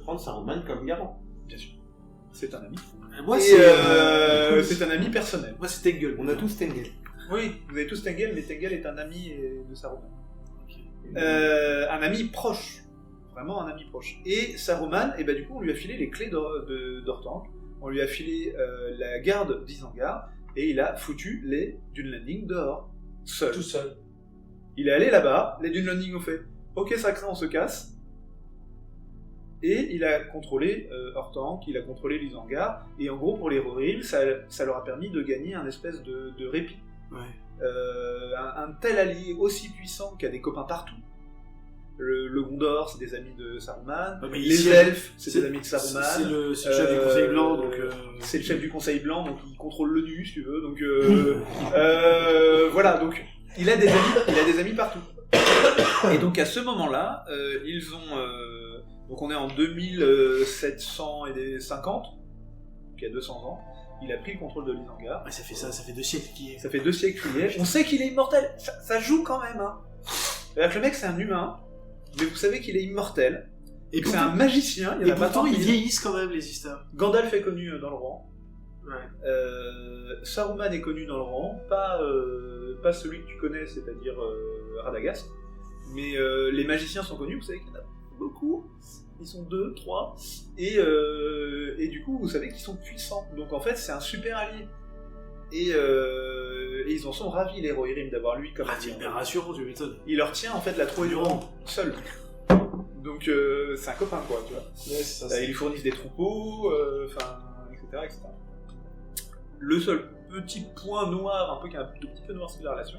prendre Saruman comme garant. Bien sûr. C'est un ami. Moi, c'est un ami personnel. Moi, c'est Tengel. On a tous Tengel. Oui, vous avez tous Tengel, mais Tengel est un ami de Saruman. Un ami proche. Vraiment un ami proche. Et Saruman, du coup, on lui a filé les clés d'Orthanc. On lui a filé la garde d'Isengard. Et il a foutu les Dunlanding dehors. Seul. Tout seul. Il est allé là-bas. Les Dunlanding ont fait « Ok, ça craint, on se casse ». Et il a contrôlé Orthanc, il a contrôlé l'Isengard, et en gros pour les Rohirrim, ça leur a permis de gagner un espèce de répit. Ouais. Un tel allié aussi puissant qui a des copains partout. Le Gondor, c'est des amis de Saruman. Les elfes, c'est des amis de Saruman. C'est le chef du Conseil Blanc, donc... C'est le chef du Conseil Blanc, donc il contrôle l'ONU, si tu veux. Donc voilà, donc il a des amis partout. Et donc à ce moment-là, ils ont... Donc on est en 2750, donc il y a 200 ans, il a pris le contrôle de l'Isengard. Ouais, ça fait 2 siècles qu'il est. Ça fait 2 siècles qu'il est. On sait qu'il est immortel, ça joue quand même. Hein. C'est-à-dire que le mec c'est un humain, mais vous savez qu'il est immortel. Et c'est un magicien. Et pourtant ils vieillissent quand même les histoires. Gandalf est connu dans le rang. Ouais. Saruman est connu dans le rang, pas celui que tu connais, c'est-à-dire Radagast. Mais les magiciens sont connus, vous savez qu'il y en a beaucoup. Ils sont 2, 3, et du coup, vous savez qu'ils sont puissants. Donc en fait, c'est un super allié. Et ils en sont ravis, les Rohirrim, d'avoir lui comme allié. C'est bien rassurant, tu m'étonnes. Il leur tient en fait la trouée du rang, seul. Donc c'est un copain, quoi, tu vois. Ouais, ça, ils lui fournissent des troupeaux, etc. Le seul petit point noir, un peu qui est un tout petit peu noir sur la relation,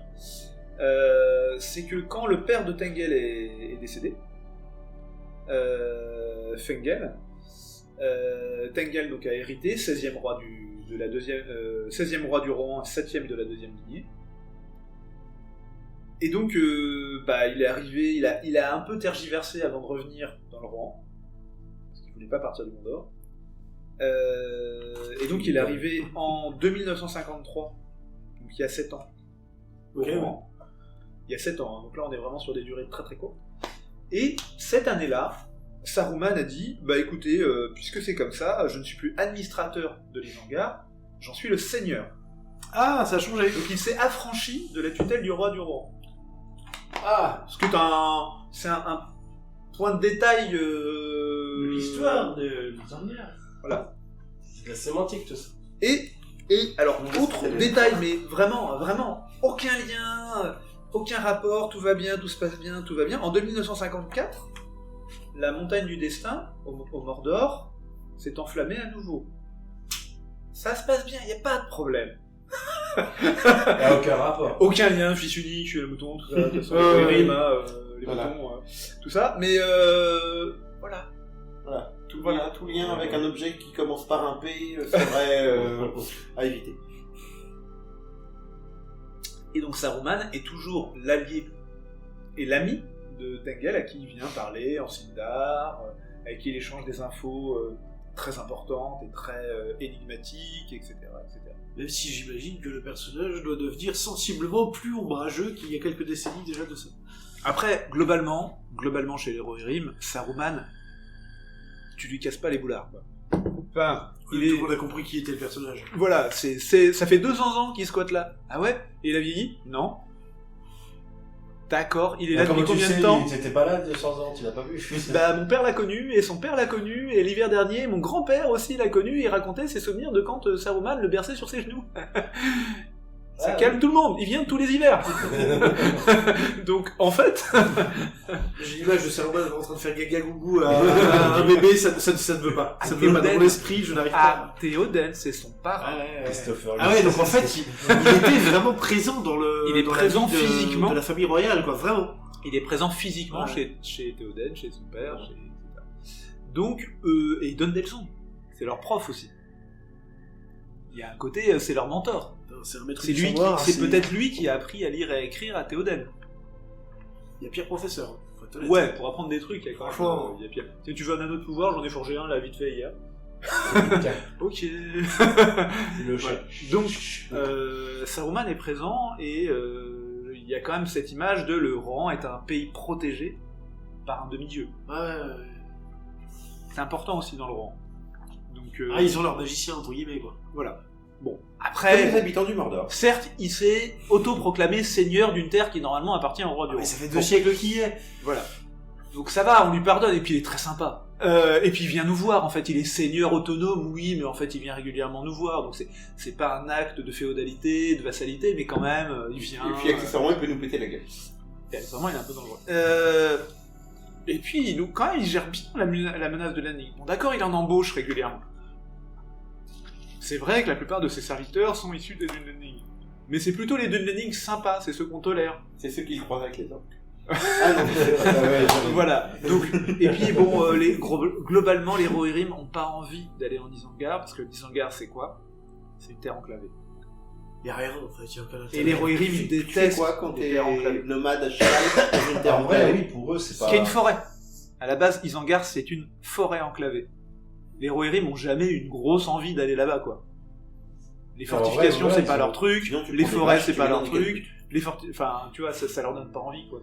c'est que quand le père de Tengel est décédé, Fengel, Tengel donc a hérité 16e roi de la deuxième, 16e roi du rang, 7e de la deuxième lignée. Et donc il est arrivé, il a un peu tergiversé avant de revenir dans le rang, parce qu'il voulait pas partir du Gondor. Et donc il est arrivé en 2953, donc il y a 7 ans. Okay, ouais. Il y a 7 ans, hein, donc là on est vraiment sur des durées très très courtes. Et cette année-là, Saruman a dit, écoutez, puisque c'est comme ça, je ne suis plus administrateur de l'Isengard, j'en suis le seigneur. Ah, ça a changé. Donc il s'est affranchi de la tutelle du roi du rang. Ah, Ce que c'est un point de détail... l'histoire de l'Isengard. Voilà. C'est de la sémantique tout ça. Et alors, autre détail, mais vraiment, aucun lien, aucun rapport, tout va bien, tout se passe bien, tout va bien. En 1954, la montagne du destin, au Mordor, s'est enflammée à nouveau. Ça se passe bien, il n'y a pas de problème. Il n'y a aucun rapport. Aucun lien, fils unique, le mouton, tout ça, de toute façon, les Rohirrim, des Voilà. boutons, tout ça. Mais voilà. Voilà. Tout lien avec un objet qui commence par un P serait à éviter. Et donc Saruman est toujours l'allié et l'ami de Tengel, à qui il vient parler en Sindar, avec qui il échange des infos très importantes et très énigmatiques, etc., etc. Même si j'imagine que le personnage doit devenir sensiblement plus ombrageux qu'il y a quelques décennies déjà de ça. Après, globalement chez les Rohirrim, Saruman, tu lui casses pas les boulards, quoi. Enfin, Tout le monde a compris qui était le personnage. Voilà, ça fait 200 ans qu'il squatte là. Ah ouais? Et il a vieilli? Non. D'accord, il est là depuis combien de temps? T'étais pas là 200 ans, tu l'as pas vu. Bah, mon père l'a connu, et son père l'a connu, et l'hiver dernier, mon grand-père aussi l'a connu, et il racontait ses souvenirs de quand Saruman le berçait sur ses genoux. Ça calme tout le monde, il vient tous les hivers. Donc, en fait... J'ai l'image de Saruman en train de faire gaga gougou à un bébé, ça ne veut pas. Ça ne veut pas dans mon esprit, je n'arrive pas. Théoden, c'est son parrain. Christopher Ah ouais, donc en fait, il était vraiment présent dans Il est dans présent la vie physiquement. de la famille royale, quoi, vraiment. Il est présent physiquement Ouais. chez Théoden, chez son père, etc. Donc, et il donne des leçons. C'est leur prof aussi. Il y a un côté, c'est leur mentor. C'est un maître C'est du lui, savoir, c'est peut-être lui qui a appris à lire et à écrire à Théoden. Il y a pire professeur. Faut être honnête. Ouais, pour apprendre des trucs, il y a quand même, Franchement. il y a pire. Tiens, tu veux un anneau de pouvoir, j'en ai forgé un là vite fait hier. Ok. Le chat. Ouais. Donc, Saruman est présent et il y a quand même cette image de le Rohan est un pays protégé par un demi-dieu. Ouais. C'est important aussi dans le Rohan. Donc, Ah, ils ont leur magicien, entre guillemets, quoi. voilà. Bon, Comme les après, habitants du Mordor. certes, il s'est autoproclamé seigneur d'une terre qui normalement appartient au roi du Mais Rohan. ça fait 2 Bon. siècles qu'il y est. Voilà. Donc ça va, on lui pardonne, et puis il est très sympa. Et puis il vient nous voir, en fait, il est seigneur autonome, oui, mais en fait il vient régulièrement nous voir, donc c'est pas un acte de féodalité, de vassalité, mais quand même, il vient... Et puis accessoirement, il peut nous péter la gueule. Vraiment, il est un peu dangereux. Et puis, quand même, il gère bien la menace de l'ennemi. Bon, d'accord, il en embauche régulièrement. C'est vrai que la plupart de ses serviteurs sont issus des Dunlening. Mais c'est plutôt les Dunlening sympas, c'est ceux qu'on tolère. C'est ceux qui le croisent avec les orques. Ah non, Voilà. Donc, et puis bon, globalement, les Rohirrim n'ont pas envie d'aller en Isengard, parce que l'Isengard, c'est quoi? C'est une terre enclavée. Il y a rien, en fait, il y a aucun intérêt. Et les Rohirrim, ils Tu fais détestent quoi quand les t'es terres enclavées. nomade à cheval dans une terre En vrai, enclavée? oui, pour eux, c'est pas. Ce qui est une forêt. À la base, Isengard, c'est une forêt enclavée. Les Rohirrim ont jamais eu une grosse envie d'aller là-bas, quoi. Les En vrai, fortifications, voilà, c'est pas ils leur ont- truc. Sinon, tu Les prends des forêts, vaches, c'est tu pas mets leur dans truc. Enfin, tu vois, ça leur donne pas envie, quoi.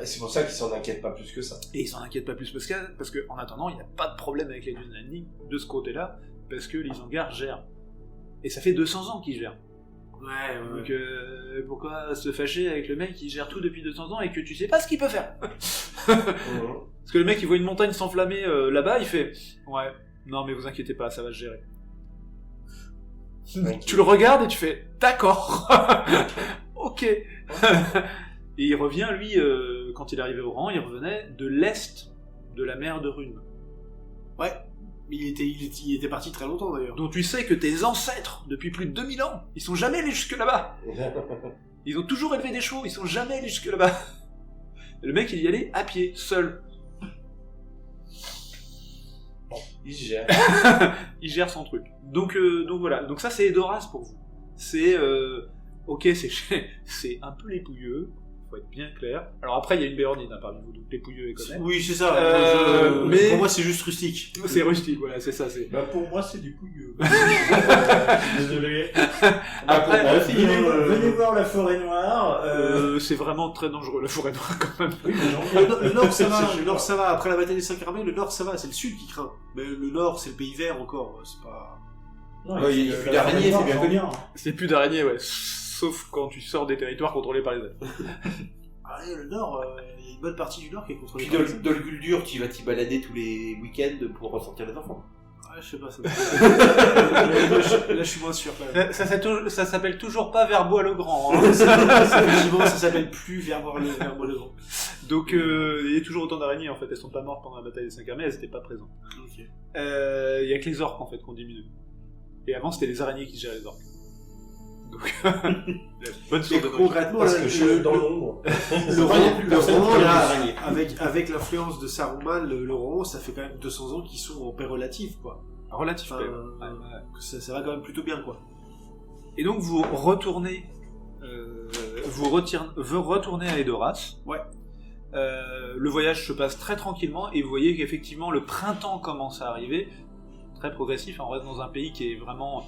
C'est pour ça qu'ils s'en inquiètent pas plus que ça. Et ils s'en inquiètent pas plus parce que en attendant, il n'y a pas de problème avec les Dunlening de ce côté-là, parce que l'Isengard gère. Et ça fait 200 ans qu'ils gèrent. Ouais. Donc pourquoi se fâcher avec le mec qui gère tout depuis 200 ans et que tu sais pas ce qu'il peut faire? Parce que le mec il voit une montagne s'enflammer là-bas, il fait ouais, non mais vous inquiétez pas, ça va se gérer. Tu le regardes et tu fais d'accord. Ok. Et il revient lui quand il est arrivé au rang, il revenait de l'est de la mer de Rune. Ouais. Mais il était parti très longtemps, d'ailleurs. Dont tu sais que tes ancêtres, depuis plus de 2000 ans, ils sont jamais allés jusque là-bas. Ils ont toujours élevé des chevaux, ils sont jamais allés jusque là-bas. Et le mec, il y allait à pied, seul. Ils gèrent. Il gère son truc. Donc voilà. Donc ça, c'est Edoras pour vous. C'est... ok, c'est un peu lépouilleux, faut être bien clair. Alors après, il y a une Béornine parmi vous, donc lépouilleux et connaît. Oui, c'est ça. mais- Pour moi, c'est juste rustique. C'est rustique, voilà, c'est ça. C'est... Bah pour moi, c'est du pouilleux. Désolé. Après, moi aussi, venez voir la forêt noire. c'est vraiment très dangereux, la forêt noire, quand même. Oui, mais j'en Le nord, ça va. C'est Le nord, ça va. Après la bataille des 5 armées, le nord, ça va. C'est le sud qui craint. Mais le nord, c'est le pays vert encore. C'est pas... Non, Ouais, il y a plus d'araignées, c'est bien connu. C'est plus d'araignées, ouais. Sauf quand tu sors des territoires contrôlés par les elfes. Ah, le nord, il y a une bonne partie du nord qui est contrôlée Puis par les dans le Guldur, tu vas t'y balader tous les week-ends pour ressortir les enfants. Ouais, je sais pas, ça là, je suis moins sûr, quand même. Ça s'appelle toujours pas Verbois-le-Grand. Hein. Effectivement, ça s'appelle plus Verbois-le-Grand. Donc, il y a toujours autant d'araignées, en fait. Elles sont pas mortes pendant la bataille des 5 armées, elles étaient pas présentes. Ok. Il y a que les orques, en fait, qu'on diminue. Et avant, c'était les araignées qui géraient les orques. Donc, bonne Et source de concrètement, Parce là, que je suis dans l'ombre. le roman, Personne qui il y a... l'araignée. avec l'influence de Saruman, le Rohan, ça fait quand même 200 ans qu'ils sont en paix relative, quoi. Relatif. Enfin, Ouais. ça va quand même plutôt bien, quoi. Et donc vous retournez, vous retournez à Edoras. Ouais. Le voyage se passe très tranquillement et vous voyez qu'effectivement le printemps commence à arriver, très progressif. On reste dans un pays qui est vraiment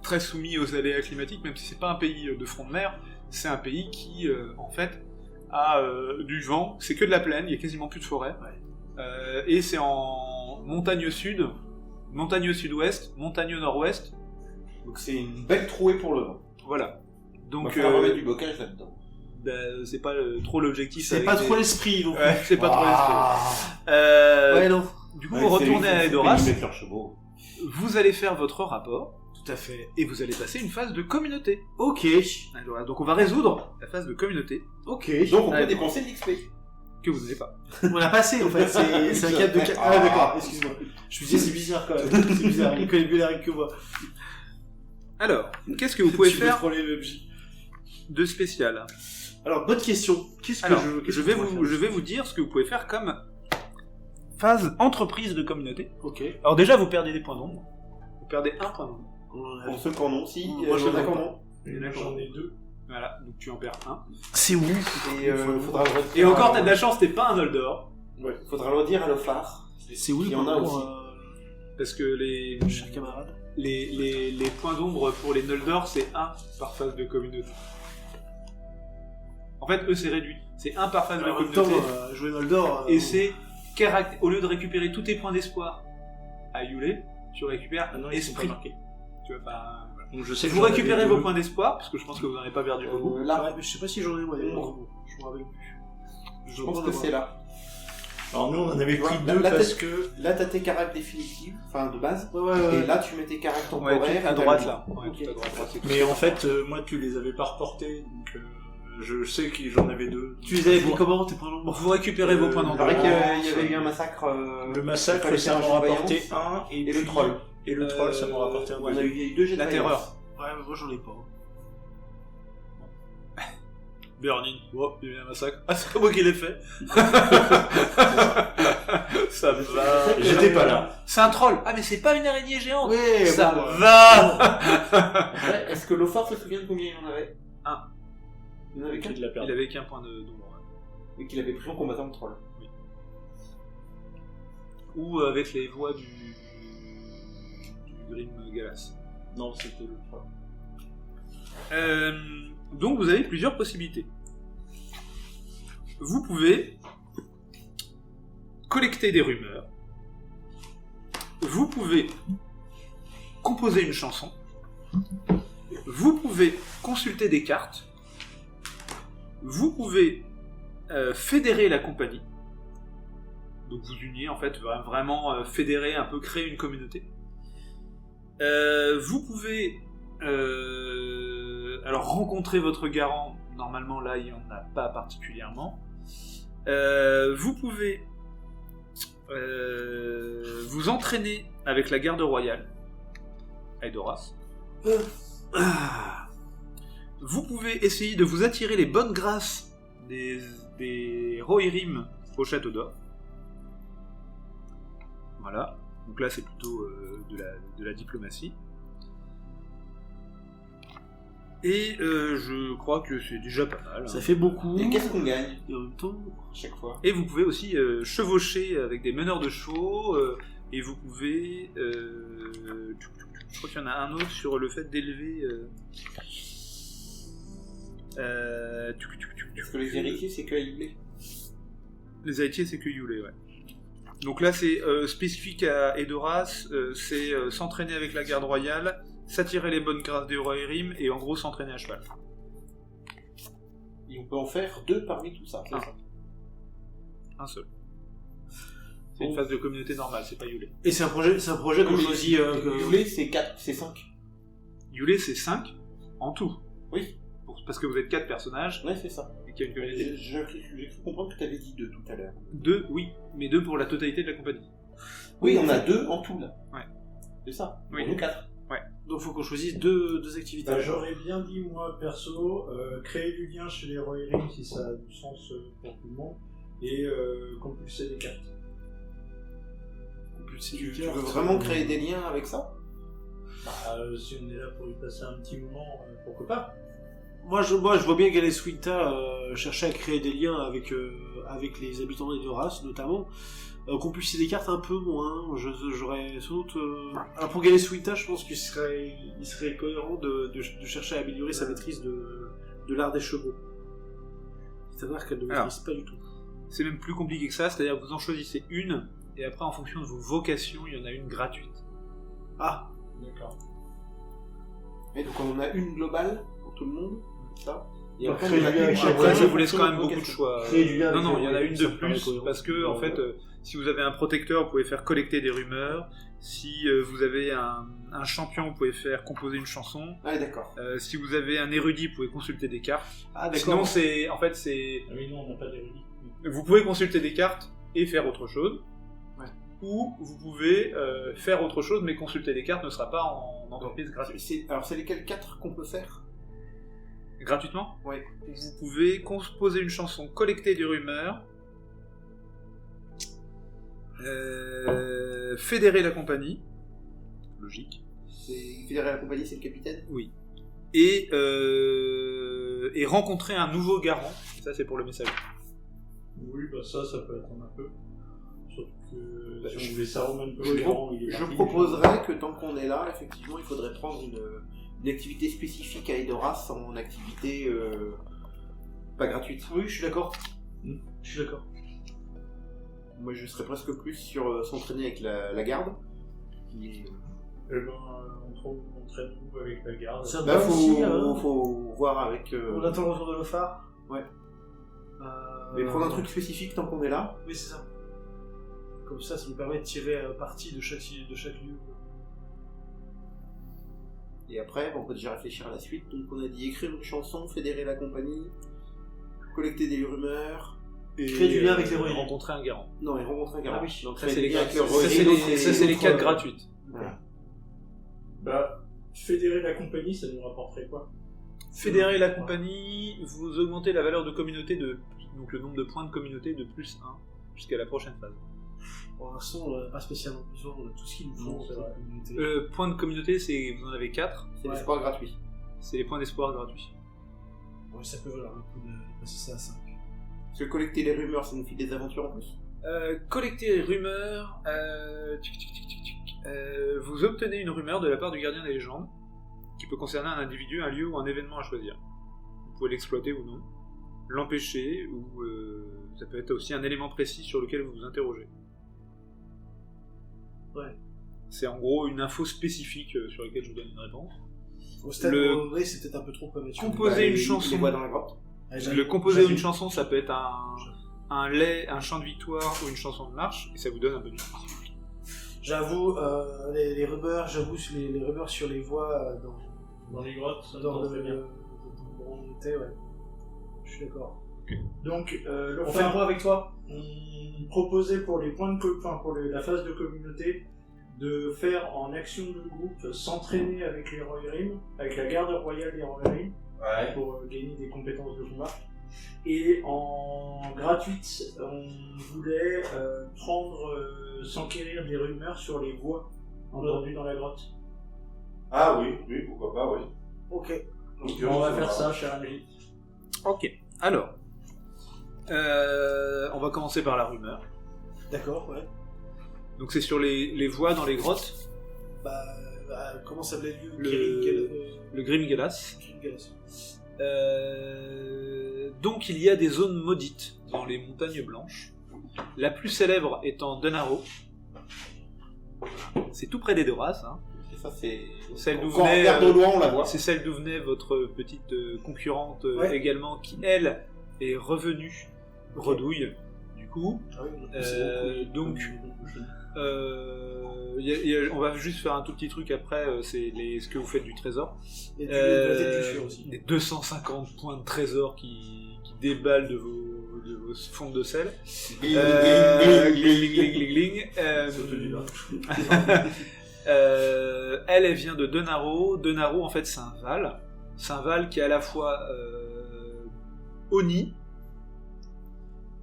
très soumis aux aléas climatiques, même si c'est pas un pays de front de mer, c'est un pays qui en fait a du vent, c'est que de la plaine, il y a quasiment plus de forêt, et c'est en montagne au sud, montagne au sud-ouest, montagne au nord-ouest. Donc c'est une belle trouée pour le vent. Voilà. Donc, Il va falloir remettre du bocage là-dedans. C'est pas trop l'objectif. C'est avec pas des- trop l'esprit, donc. Ouais, c'est pas trop l'esprit. Ouais, non. Du coup, vous retournez à Edoras, Avec leurs chevaux. vous allez faire votre rapport, Tout à fait. et vous allez passer une phase de communauté. Ok. Alors, donc on va résoudre la phase de communauté, Ok. Donc on peut Ouais. dépenser de l'XP. que vous n'avez pas. On l'a passé, en fait. C'est un cap de... Ah, d'accord. Excuse-moi. Je me disais, c'est bizarre, quand même. C'est bizarre. Il connaît mieux les règles que moi. Alors, qu'est-ce que vous pouvez Tu veux faire troller le MJ. de spécial? Alors, bonne question. Qu'est-ce que Alors, qu'est-ce je que vais pourrais vous, faire je vais vous dire ce que vous pouvez faire comme phase entreprise de communauté. Ok. Alors déjà, vous perdez des points d'ombre. Vous perdez un point d'ombre. Pour ceux qui en ont, si. Moi, j'en ai j'en ai pas. comment J'en ai 2. Voilà, donc tu en perds un. C'est où? Et faudra le redire. Et encore, t'as de la chance, t'es pas un Noldor. Ouais. Faudra le redire à l'Ophar. C'est où? Il y en a aussi. Parce que les Cher camarade. les points d'ombre pour les Noldor, c'est 1 par phase de communauté. En fait, eux, c'est réduit. C'est 1 par phase de En même temps, communauté. jouer Noldor. Et c'est au lieu de récupérer tous tes points d'espoir à Yulé, tu récupères Ah non, ils sont pas esprit. marqués. Tu vois pas. Voilà. Donc je sais que Vous j'en avais récupérez deux. vos points d'espoir, parce que je pense que vous n'en avez pas perdu beaucoup. Là, Ouais, mais je sais pas si j'en ai, moi. Je me rappelle plus. je pense que c'est là. Alors nous on en avait pris Là, deux là, parce t'as- que Là, t'as tes caractères définitives, enfin de base. Ouais. Et là, tu mets tes caractères Ouais, temporaires. tout à et droite t'as- là. Ouais, Ok. tout à droite, là, c'est mais en fait moi tu les avais pas reportés donc je sais que j'en avais deux. Tu les avais pris comment, tes points d'ombre? Vous récupérez vos points Il d'endroit. paraît qu'il y avait eu un massacre. Le massacre fallait ça faire m'en un jet de rapporté vaillance. un Et le puis- troll. Et le troll ça m'en rapporté un. On a eu, il y a eu 2 jets de La vaillance. terreur. Ouais, mais moi j'en ai pas. Burning. Oh, il y a eu un massacre. Ah, c'est pas moi qui l'ai fait. Ça va. J'étais pas là. C'est un troll. Ah, mais c'est pas une araignée géante. Ouais, Ça bon, va. Après, est-ce que Lothar se souvient de combien il en avait Un. Il en avait qu'un. Qui l'a Il perdu. avait qu'un point d'ombre. Et qu'il avait pris en combattant le troll. Ou avec les voix du Grim Galas. Non c'était le troll. Donc vous avez plusieurs possibilités. Vous pouvez collecter des rumeurs. Vous pouvez composer une chanson. Vous pouvez consulter des cartes. Vous pouvez fédérer la compagnie. Donc vous uniez en fait vraiment fédérer, un peu créer une communauté. Vous pouvez alors rencontrer votre garant. Normalement là il n'y en a pas particulièrement. Vous pouvez vous entraîner avec la garde royale à Edoras. Vous pouvez essayer de vous attirer les bonnes grâces des Rohirrim au château d'or. Voilà. Donc là, c'est plutôt de la diplomatie. Et je crois que c'est déjà pas mal. Ça fait beaucoup. Et qu'est-ce qu'on gagne Et en même temps, à chaque fois? Et vous pouvez aussi chevaucher avec des meneurs de chevaux. Et vous pouvez... je crois qu'il y en a un autre sur le fait d'élever... Parce que les héritiers, c'est que à Yulé. Les héritiers, c'est que Yulé, ouais. Donc là, c'est spécifique à Edoras, c'est s'entraîner avec la garde royale, s'attirer les bonnes grâces des Rohirrim, et en gros s'entraîner à cheval. Et on peut en faire 2 parmi tout ça, c'est Ah. ça. Un seul. C'est une phase de communauté normale, c'est pas Yulé. et c'est un projet qu'on Oui, choisit. Yulé, c'est 4, c'est 5. Yulé, c'est 5 en tout. Oui, Parce que vous êtes 4 personnages, ouais, c'est ça. et qu'il y a une communauté. J'ai cru comprendre que tu avais dit 2 tout à l'heure. 2, oui, mais 2 pour la totalité de la compagnie. Oui, on a 2 en tout là. Ouais. C'est ça. Oui. On est 4. Donc faut qu'on choisisse deux activités. Bah, j'aurais bien dit, moi, perso, créer du lien chez les Rohirrim si ça a du sens pour tout le monde. et compulser des cartes. Tu veux vraiment créer des liens avec ça? Si on est là pour y passer un petit moment, pourquoi pas? Moi, je vois bien Gales Winta chercher à créer des liens avec les habitants d'Edoras, notamment. Compulser des cartes un peu moins. J'aurais sans doute. Alors pour Gales Winta, je pense qu'il serait cohérent de chercher à améliorer sa maîtrise de l'art des chevaux. C'est-à-dire qu'elle ne maîtrise pas du tout. C'est même plus compliqué que ça, c'est-à-dire que vous en choisissez une, et après, en fonction de vos vocations, il y en a une gratuite. Ah, d'accord. Et donc on en a une globale pour tout le monde, ça. Et Donc, après, créer on a du lien une avec chaque Après, Ouais, ça fois. vous laisse quand même Vocation. beaucoup de choix. Créer du lien avec Non, il y en a les une ça de me paraît plus, cohérent. parce que, en fait, si vous avez un protecteur, vous pouvez faire collecter des rumeurs. Si vous avez un champion, vous pouvez faire composer une chanson. Ah, d'accord. Si vous avez un érudit, vous pouvez consulter des cartes. ah d'accord. Sinon, c'est... En fait, c'est... Ah oui, non, on n'a pas d'érudit. Vous pouvez consulter des cartes et faire autre chose. Ouais. Ou vous pouvez faire autre chose, mais consulter des cartes ne sera pas en entreprise gratuite. Alors c'est lesquels 4 qu'on peut faire? Gratuitement. Oui. Vous pouvez composer une chanson, collecter des rumeurs, fédérer la compagnie, logique, C'est fédérer la compagnie, c'est le capitaine? oui, et rencontrer un nouveau garant, ça c'est pour le message. Oui, bah ça peut attendre un peu. Surtout que si on voulait ça Roman peu il est Je parti, proposerais que tant qu'on est là, effectivement, il faudrait prendre une activité spécifique à Edoras en activité pas gratuite. Oui, je suis d'accord. Je suis d'accord. Moi, je serais presque plus sur s'entraîner avec la garde. Qui est... Eh ben, on traîne nous avec la garde. Ça Là, va aussi, hein. faut voir avec. On attend le retour de Lofar. Ouais. Mais prendre un truc spécifique tant qu'on est là. Oui, c'est ça. Comme ça nous permet de tirer parti de chaque lieu. Et après, on peut déjà réfléchir à la suite. Donc, on a dit écrire une chanson, fédérer la compagnie, collecter des rumeurs. Et Créer du lien avec les royaumes. rencontrer un garant. Non, et rencontrer un garant. Ah oui. Donc, Ça, c'est les liens avec quatre, le ça, c'est royaume, les, ça, c'est les quatre gratuites. Voilà. Bah, fédérer la compagnie, ça nous rapporterait quoi? Fédérer la compagnie, vous augmentez la valeur de communauté donc le nombre de points de communauté de plus 1 jusqu'à la prochaine phase. Pour l'instant, on n'a pas spécialement besoin de tout ce qu'il nous faut. Non, c'est vrai. Points de communauté, vous en avez 4, C'est Ouais. l'espoir gratuit. c'est les points d'espoir gratuits. Ouais, ça peut valoir le coup de passer ça à 5. Parce que collecter les rumeurs, ça nous fait des aventures en plus. Collecter les rumeurs, vous obtenez une rumeur de la part du gardien des légendes, qui peut concerner un individu, un lieu ou un événement à choisir. Vous pouvez l'exploiter ou non, l'empêcher, ou ça peut être aussi un élément précis sur lequel vous vous interrogez. Ouais. C'est en gros une info spécifique sur laquelle je vous donne une réponse. Au stade Le- où on est, c'est peut-être un peu trop prématuré. Composer une les chanson. voix dans la grotte. Ah, Le composer une chanson, ça peut être un lait, un chant de victoire ou une chanson de marche, et ça vous donne un bonus. J'avoue, les rumeurs, les rumeurs sur les voies Dans les grottes, ça dans nous très le bien. dans le était, ouais. Je suis d'accord. Donc, On fait un point avec toi. on proposait pour les points pour la phase de communauté de faire en action de groupe s'entraîner avec les Rohirrim, avec la garde royale des Rohirrim, Ouais. pour gagner des compétences de combat. Et en gratuite, on voulait s'enquérir des rumeurs sur les voix entendues dans la grotte. Ah oui, oui, pourquoi pas, oui. Ok. Donc, On va faire ça, cher ami. Ok, alors, on va commencer par la rumeur. D'accord, ouais. Donc c'est sur les voies dans les grottes, Comment s'appelait le lieu le Grimgelas. Grimgelas. Donc il y a des zones maudites dans les montagnes blanches. La plus célèbre étant Denaro. C'est tout près d'Edoras. Hein. Et ça, c'est. Celle d'où Quand on venait, regarde au loin, on la voit. c'est celle d'où venait votre petite concurrente Ouais. également, qui elle est revenue Redouille. Du coup, Ah oui, donc, on va juste faire un tout petit truc après. C'est ce que vous faites du trésor. Et de la tête du fur aussi. Des 250 points de trésor qui déballent de vos fonds de sel. Gling, Gling. Elle vient de Denaro. Denaro, en fait, c'est un Val. C'est un Val qui est à la fois Oni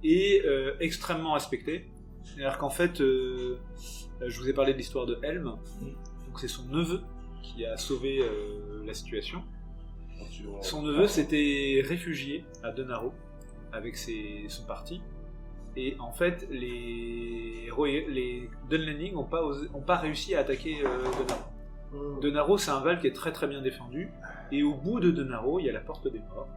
est extrêmement respecté. C'est-à-dire qu'en fait, je vous ai parlé de l'histoire de Helm, donc c'est son neveu qui a sauvé la situation. Son neveu s'était réfugié à Denaro avec son parti, et en fait les Dunlending n'ont pas réussi à attaquer Denaro. Denaro, c'est un val qui est très très bien défendu, et au bout de Denaro il y a la porte des morts,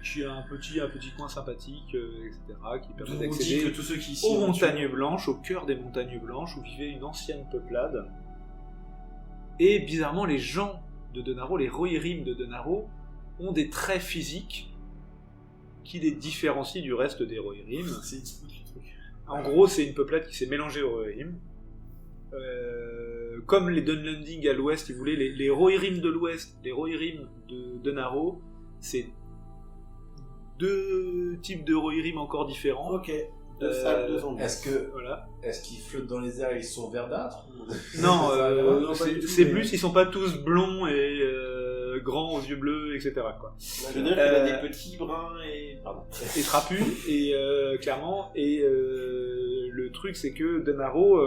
qui a un petit coin sympathique, etc., qui permet d'accéder tous ceux qui aux montagnes blanches, au cœur des montagnes blanches, où vivait une ancienne peuplade. Et bizarrement, les gens de Denaro, les Rohirrim de Denaro, ont des traits physiques qui les différencient du reste des Rohirrim. En gros, c'est une peuplade qui s'est mélangée aux Rohirrim. Comme les Dunlending à l'ouest, si vous voulez, les Rohirrim de l'ouest, les Rohirrim de Denaro, c'est deux types de Rohirrim encore différents. Ok. Est-ce qu'ils flottent dans les airs et ils sont verdâtres Non, c'est plus, ils sont pas tous blonds et grands aux yeux bleus, etc. Quoi. Je veux dire qu'il a des petits bruns et trapus, et clairement. Et le truc, c'est que Denaro,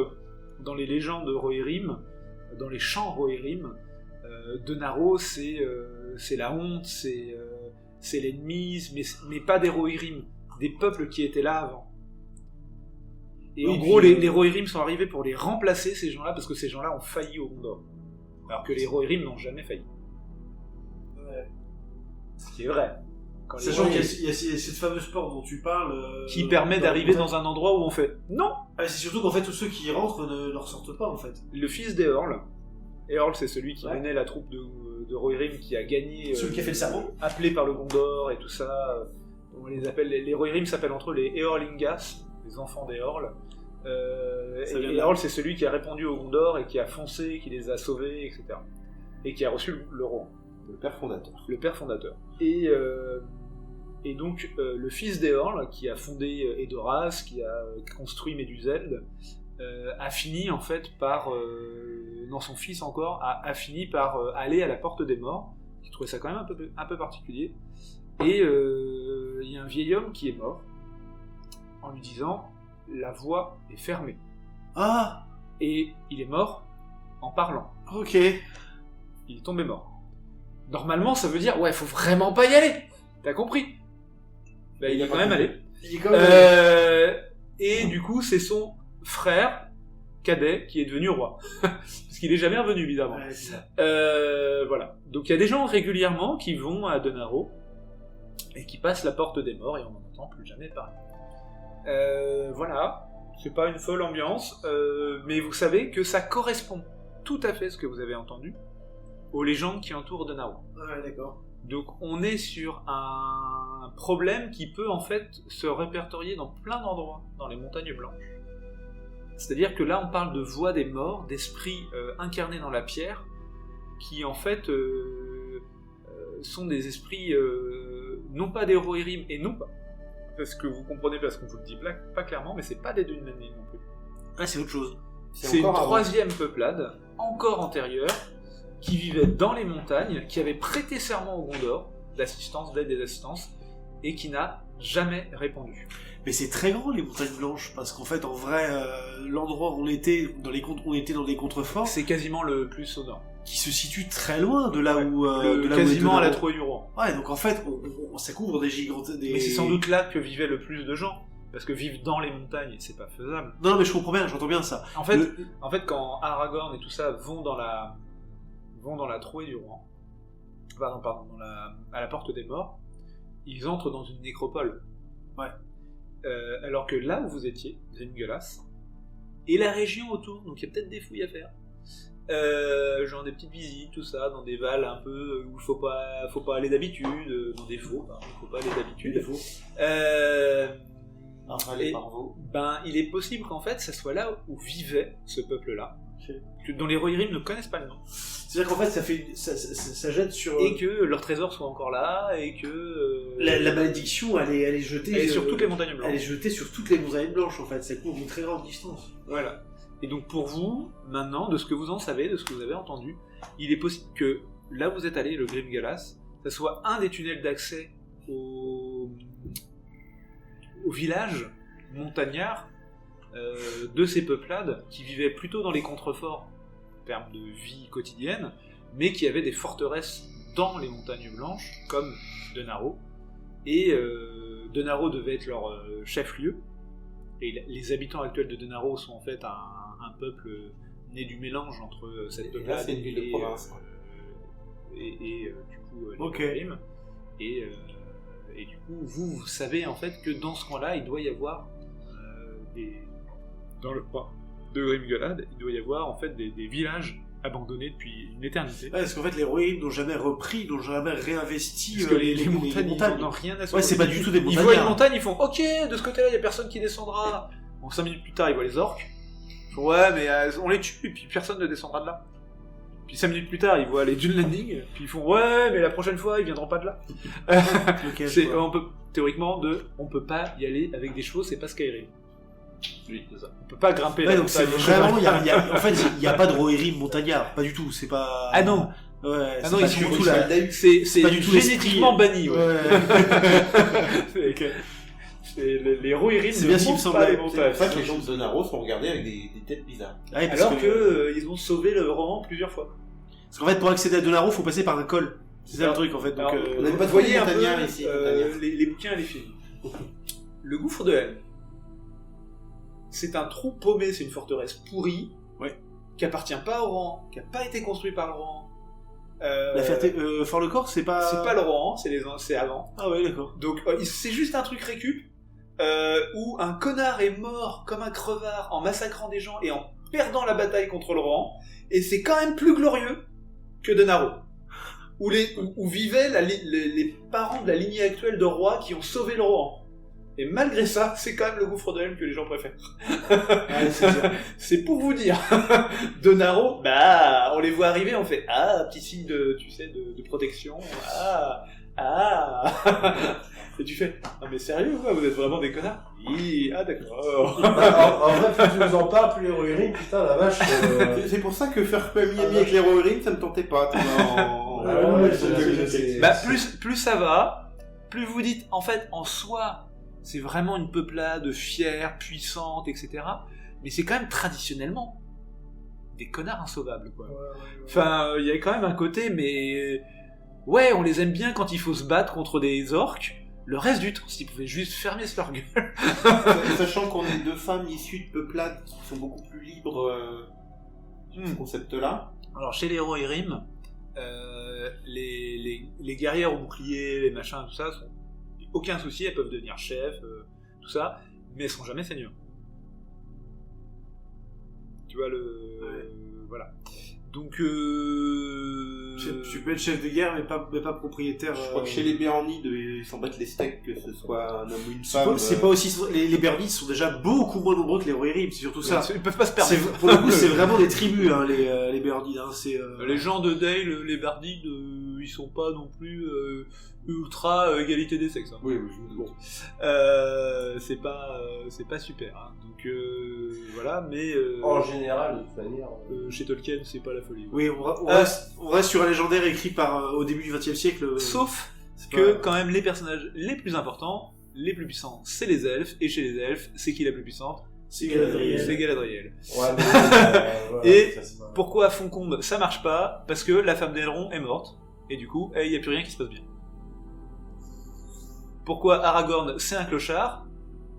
dans les légendes de Rohirrim, dans les chants Rohirrim, Denaro, c'est la honte, c'est l'ennemi, mais pas des Rohirrim, des peuples qui étaient là avant. Et en gros, les Rohirrim sont arrivés pour les remplacer, ces gens-là, parce que ces gens-là ont failli au Gondor. Alors que les Rohirrim n'ont jamais failli. Ouais. Ce qui est vrai. Sachant qu'il y a cette fameuse porte dont tu parles... qui permet d'arriver dans un endroit où on fait « Non !» C'est surtout qu'en fait, tous ceux qui y rentrent ne ressortent pas, en fait. Le fils d'Eorl, c'est celui qui menait la troupe de Rohirrim, qui a gagné... celui qui a fait le cerveau. Appelé par le Gondor et tout ça. On les appelle... Les Rohirrim s'appellent entre eux les Eorlingas, les enfants d'Eorl. Et Eorl, c'est celui qui a répondu au Gondor et qui a foncé, qui les a sauvés, etc. Et qui a reçu le roi. Le père fondateur. Le père fondateur. Et donc, le fils d'Eorl, qui a fondé Edoras, qui a construit Méduseld, a fini en fait par... non, son fils encore, a fini par aller à la porte des morts. Il trouvait ça quand même un peu particulier. Et il y a un vieil homme qui est mort, en lui disant... La voie est fermée. Ah. Et il est mort en parlant. Ok. Il est tombé mort. Normalement, ça veut dire, ouais, faut vraiment pas y aller. T'as compris? Ben, il est quand même allé. Et du coup, c'est son frère cadet qui est devenu roi. Parce qu'il est jamais revenu, évidemment. Voilà. Donc il y a des gens régulièrement qui vont à Denaro et qui passent la porte des morts et on n'en entend plus jamais parler. Voilà, c'est pas une folle ambiance, mais vous savez que ça correspond tout à fait, ce que vous avez entendu, aux légendes qui entourent Denaro. Ouais, d'accord. Donc on est sur un problème qui peut en fait se répertorier dans plein d'endroits, dans les montagnes blanches. C'est-à-dire que là on parle de voix des morts, d'esprits incarnés dans la pierre, qui en fait sont des esprits non pas des Rohirrim et non pas... Parce que vous comprenez, parce qu'on vous le dit pas clairement, mais c'est pas des Dunlending non plus. Ah, c'est autre chose. C'est une troisième peuplade, encore antérieure, qui vivait dans les montagnes, qui avait prêté serment au Gondor, d'aide et d'assistance, et qui n'a jamais répondu. Mais c'est très grand, les montagnes blanches, parce qu'en fait, en vrai, l'endroit où on était dans les contreforts, c'est quasiment le plus au nord. Qui se situe très loin de là où... quasiment à la Trouée du Roi. Ouais, donc en fait, ça couvre des gigantes... Mais c'est sans doute là que vivaient le plus de gens. Parce que vivre dans les montagnes, c'est pas faisable. Non, mais je comprends bien, j'entends bien ça. En fait, quand Aragorn et tout ça vont dans la Trouée du Roi, pardon, à la porte des morts, ils entrent dans une nécropole. Ouais. Alors que là où vous étiez, Grimgelas, et la région autour, donc il y a peut-être des fouilles à faire. Genre des petites visites, tout ça, dans des vals un peu où faut pas aller d'habitude, dans des faux, faut pas aller d'habitude. Il est possible qu'en fait, ça soit là où vivait ce peuple-là, dont les Rohirrim ne connaissent pas le nom. C'est-à-dire qu'en fait, ça jette sur... Et que leur trésor soit encore là, et que... La malédiction, elle est jetée... Elle est sur toutes les montagnes blanches. Elle est jetée sur toutes les montagnes blanches, en fait. Ça couvre une très grande distance. Voilà. Et donc pour vous, maintenant, de ce que vous en savez, de ce que vous avez entendu, il est possible que, là où vous êtes allé, le Grimgelas, ça soit un des tunnels d'accès au village montagnard de ces peuplades qui vivaient plutôt dans les contreforts en termes de vie quotidienne, mais qui avaient des forteresses dans les montagnes blanches, comme Denaro. Et Denaro devait être leur chef-lieu. Et les habitants actuels de Denaro sont en fait un peuple né du mélange entre cette peuplade c'est une ville de province. et du coup les Rohirrim. Et du coup, vous savez en fait que dans ce coin-là, il doit y avoir dans le coin de Grim-Galad, il doit y avoir en fait des villages abandonnés depuis une éternité. Ouais, parce qu'en fait, les Rohirrim n'ont jamais repris, n'ont jamais réinvesti Parce que les montagnes, ils n'ont rien à sauver. Ouais, c'est pas du tout des montagnes. Ils voient une montagne, ils font OK, de ce côté-là, il n'y a personne qui descendra. Bon, 5 minutes plus tard, ils voient les orques. Ils font ouais, mais on les tue, et puis personne ne descendra de là. Puis 5 minutes plus tard, ils voient les Dune Landing, puis ils font ouais, mais la prochaine fois, ils viendront pas de là. Théoriquement, on peut pas y aller avec des chevaux, c'est pas Skyrim. Oui, c'est ça. On peut pas grimper la donc c'est montagne. vraiment, en fait, il n'y a pas de Rohirrim montagnard, pas du tout, c'est pas... Ah non. Ouais, ah non, ils sont tout là. C'est pas du tout génétiquement banni. Ouais. Ouais. Les Rohirrim C'est bien ne ce qui me montent semblait. pas les montagnes. En fait, les gens de Denaro sont regardés avec des têtes bizarres. Ouais, parce Alors que ils ont sauvé le roman plusieurs fois. Parce qu'en fait, pour accéder à Denaro, faut passer par un col. C'est ça le truc en fait. Donc, Alors, on avait pas vous voyez de un peu montagnards ici, montagnards. les bouquins et les films. Le gouffre de Helm. C'est un trou paumé, c'est une forteresse pourrie, qui appartient pas au Rohan, qui a pas été construit par le Rohan. La Ferté, Fort-le-Corps, c'est pas... C'est pas le Rohan, c'est avant. Ah ouais, d'accord. Donc c'est juste un truc récup où un connard est mort comme un crevard en massacrant des gens et en perdant la bataille contre le Rohan, et c'est quand même plus glorieux que Denaro, où vivaient les parents de la lignée actuelle de rois qui ont sauvé le Rohan. Et malgré ça, c'est quand même le gouffre de Helm que les gens préfèrent. C'est pour vous dire. Denaro, bah, on les voit arriver, on fait petit signe de, tu sais, de protection. Et tu fais non mais sérieux ou quoi, vous êtes vraiment des connards? Oui, d'accord. En vrai, plus tu nous en parles, plus les Rohirrim, putain la vache. C'est pour ça que faire ami avec les Rohirrim, ça me tentait pas. Plus ça va, plus vous dites en fait en soi. C'est vraiment une peuplade fière, puissante, etc. Mais c'est quand même traditionnellement des connards insauvables, quoi. Enfin, il y a quand même un côté, mais... Ouais, on les aime bien quand il faut se battre contre des orques. Le reste du temps, s'ils pouvaient juste fermer leur gueule. Sachant qu'on est deux femmes issues de peuplades qui sont beaucoup plus libres sur ce concept-là. Alors, chez les Rohirrim, les guerrières au bouclier, les machins, tout ça... Aucun souci, elles peuvent devenir chefs, tout ça, mais elles seront jamais seigneurs. Tu vois voilà. Donc tu peux être chef de guerre, mais pas propriétaire. Je crois que chez les Béornides, ils s'en battent les steaks, que ce soit un homme ou une femme. C'est pas aussi. Les Béornides sont déjà beaucoup moins nombreux que les Rohirrim, c'est surtout ça. Ils peuvent pas se permettre. Pour le coup, c'est vraiment des tribus, hein, les Béornides. Hein, les gens de Dale, les Bardides, ils sont pas non plus ultra égalité des sexes. Hein. Oui. Bon. C'est pas super. Hein. Donc voilà, mais en général, de toute manière, chez Tolkien, c'est pas la folie. Oui, on reste sur un légendaire écrit au début du XXe siècle. Sauf que quand même les personnages les plus importants, les plus puissants, c'est les elfes, et chez les elfes, c'est qui la plus puissante? C'est Galadriel. C'est Galadriel. Ouais, mais voilà, et ça, c'est pas... pourquoi à Foncombe ça marche pas? Parce que la femme d'Elrond est morte, et du coup, il n'y a plus rien qui se passe bien. Pourquoi Aragorn c'est un clochard?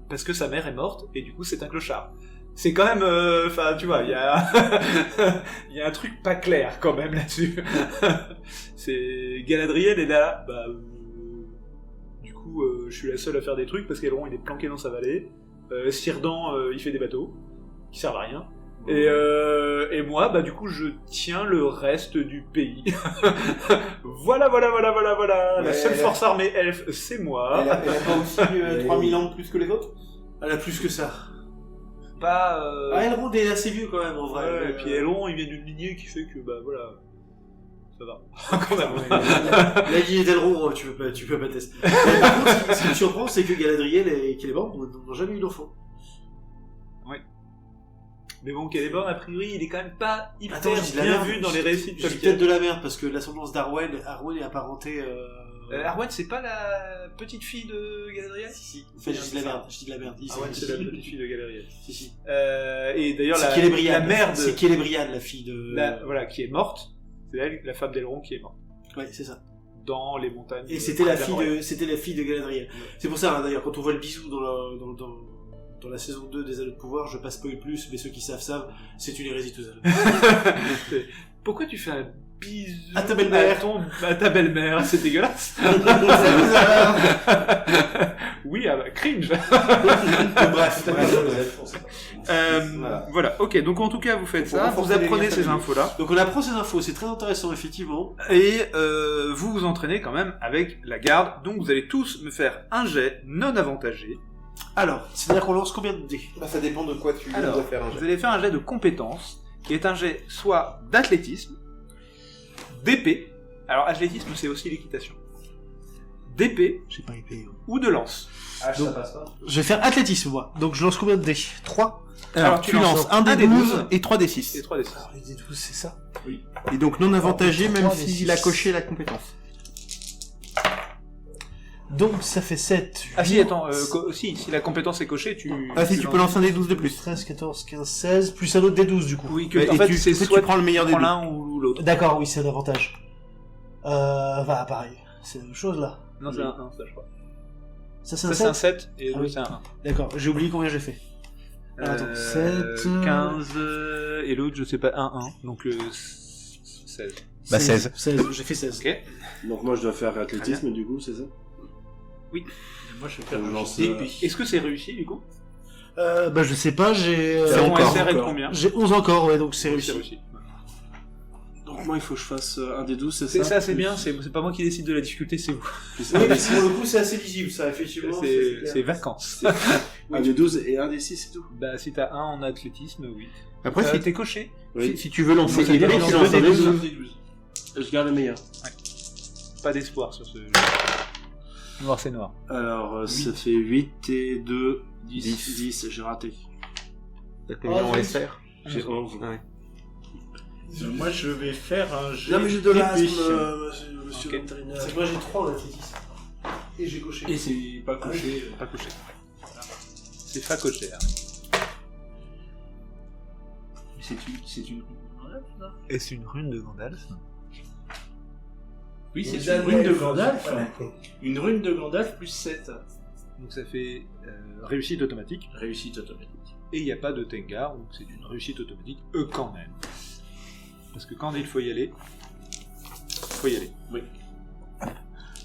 Parce que sa mère est morte, et du coup c'est un clochard. C'est quand même... Enfin, tu vois, il y a... y a un truc pas clair, quand même, là-dessus. C'est... Galadriel est là, du coup, je suis la seule à faire des trucs, parce qu'Elrond, il est planqué dans sa vallée. Círdan, il fait des bateaux, qui servent à rien. Et moi, du coup, je tiens le reste du pays. Voilà. La seule force armée elfe, c'est moi. Elle a pas aussi 3000 ans de plus que les autres? Elle a plus que ça. Pas... Elrond est assez vieux quand même, en vrai. Ouais, et puis Elrond, il vient d'une lignée qui fait que, voilà... Ça va. Quand même. La lignée d'Elrond, tu peux pas tester. Par contre, ce qui me surprend, c'est que Galadriel et Celeborn n'ont jamais eu d'enfant. Ouais. Mais bon, Celeborn, a priori, il est quand même pas hyper bien bien vu dans les récits de Tolkien. C'est peut-être de la merde, parce que l'ascendance Arwen est apparentée... Arwen, c'est pas la petite fille de Galadriel? Si. Enfin, je dis de la merde. Ah ouais, c'est la petite fille de Galadriel. Si. Et d'ailleurs, C'est Célébriane. la mère de... C'est Célébriane, la fille de... Voilà, qui est morte. C'est elle, la femme d'Elrond, qui est morte. Ouais, c'est ça. Dans les montagnes. Et c'était la fille de Galadriel. C'est pour ça, hein, d'ailleurs, quand on voit le bisou dans la saison 2 des Anneaux de Pouvoir, je passe pas plus, mais ceux qui savent, c'est une hérésie totale. Pourquoi tu fais un bisou à ta belle-mère? À ta belle-mère, c'est dégueulasse. Oui, cringe. Bref. Voilà, ok, donc en tout cas, vous faites ça, vous apprenez ces infos-là. Donc on apprend ces infos, c'est très intéressant, effectivement. Et vous vous entraînez quand même avec la garde, donc vous allez tous me faire un jet non avantagé. Alors, c'est-à-dire qu'on lance combien de dés? Bah, ça dépend de quoi tu dois faire un jet. Vous allez faire un jet de compétence, qui est un jet soit d'athlétisme, d'épée, alors athlétisme c'est aussi l'équitation, d'épée J'ai pas épée. ou de lance. Ah, Donc, ça passe pas. Je vais faire athlétisme, moi. Donc je lance combien de dés? 3. Alors, tu lances un des 12 et 3 des 6. Et 3 d6. Alors les dés 12, c'est ça? Et donc non avantagé, même 3 des s'il a 6. coché la compétence. Donc ça fait 7. Ah si, attends, si la compétence est cochée, tu... Ah si, tu peux lancer un des 12 de plus. 13, 14, 15, 16, plus un autre des 12 du coup. Oui, que, Et en fait, tu, c'est tu soit prends le meilleur tu des prends deux. l'un ou l'autre. D'accord, oui, c'est un avantage. Pareil. C'est la même chose là. Non, c'est un 1, ça je crois. Ça c'est Ça un c'est un 7. 7 et Ah l'autre oui. c'est un 1. D'accord, j'ai oublié combien j'ai fait. Attends, 7... 15 et l'autre je sais pas, 1, donc 16. Bah, 16. 16, j'ai fait 16. Ok. Donc moi je dois faire athlétisme du coup, c'est ça? Moi, je vais faire Je un lance, jet d'épée. Est-ce que c'est réussi du coup? Bah je sais pas, j'ai... C'est ton encore, SR est de encore. combien? J'ai 11 encore, ouais, donc c'est Oui, réussi. c'est réussi. Donc moi il faut que je fasse un des 12, c'est C'est ça? ça, c'est bien, c'est pas moi qui décide de la difficulté, c'est vous. Plus Oui, un mais des pour le coup c'est assez lisible ça, effectivement. C'est vacances. un des 12 et un des 6, c'est tout. Bah si t'as 1 en athlétisme, oui. Après, si, T'es coché. Oui. si tu veux lancer Moi, épée, je tu lance lances un un des des 12. 12. Je garde le meilleur. Pas d'espoir sur ce jeu. Noir c'est noir. Alors ça fait 8 et 2, 10, j'ai raté. T'as combien en oui. SR? J'ai 11. Moi, je vais faire un jet Non mais j'ai de l'asthme, d'épée. monsieur Ok. l'entraîneur. C'est que moi j'ai 3 en athlétisme. Et j'ai coché. Et c'est pas coché. Pas coché. C'est pas coché. Hein. C'est une... Et c'est une rune de Gandalf. Oui, c'est une rune de Gandalf. Une rune de Gandalf plus 7. Donc ça fait réussite automatique. Réussite automatique. Et il n'y a pas de Tengar, donc c'est une réussite automatique, quand même. Parce que quand il faut y aller, faut y aller. Oui. Bah,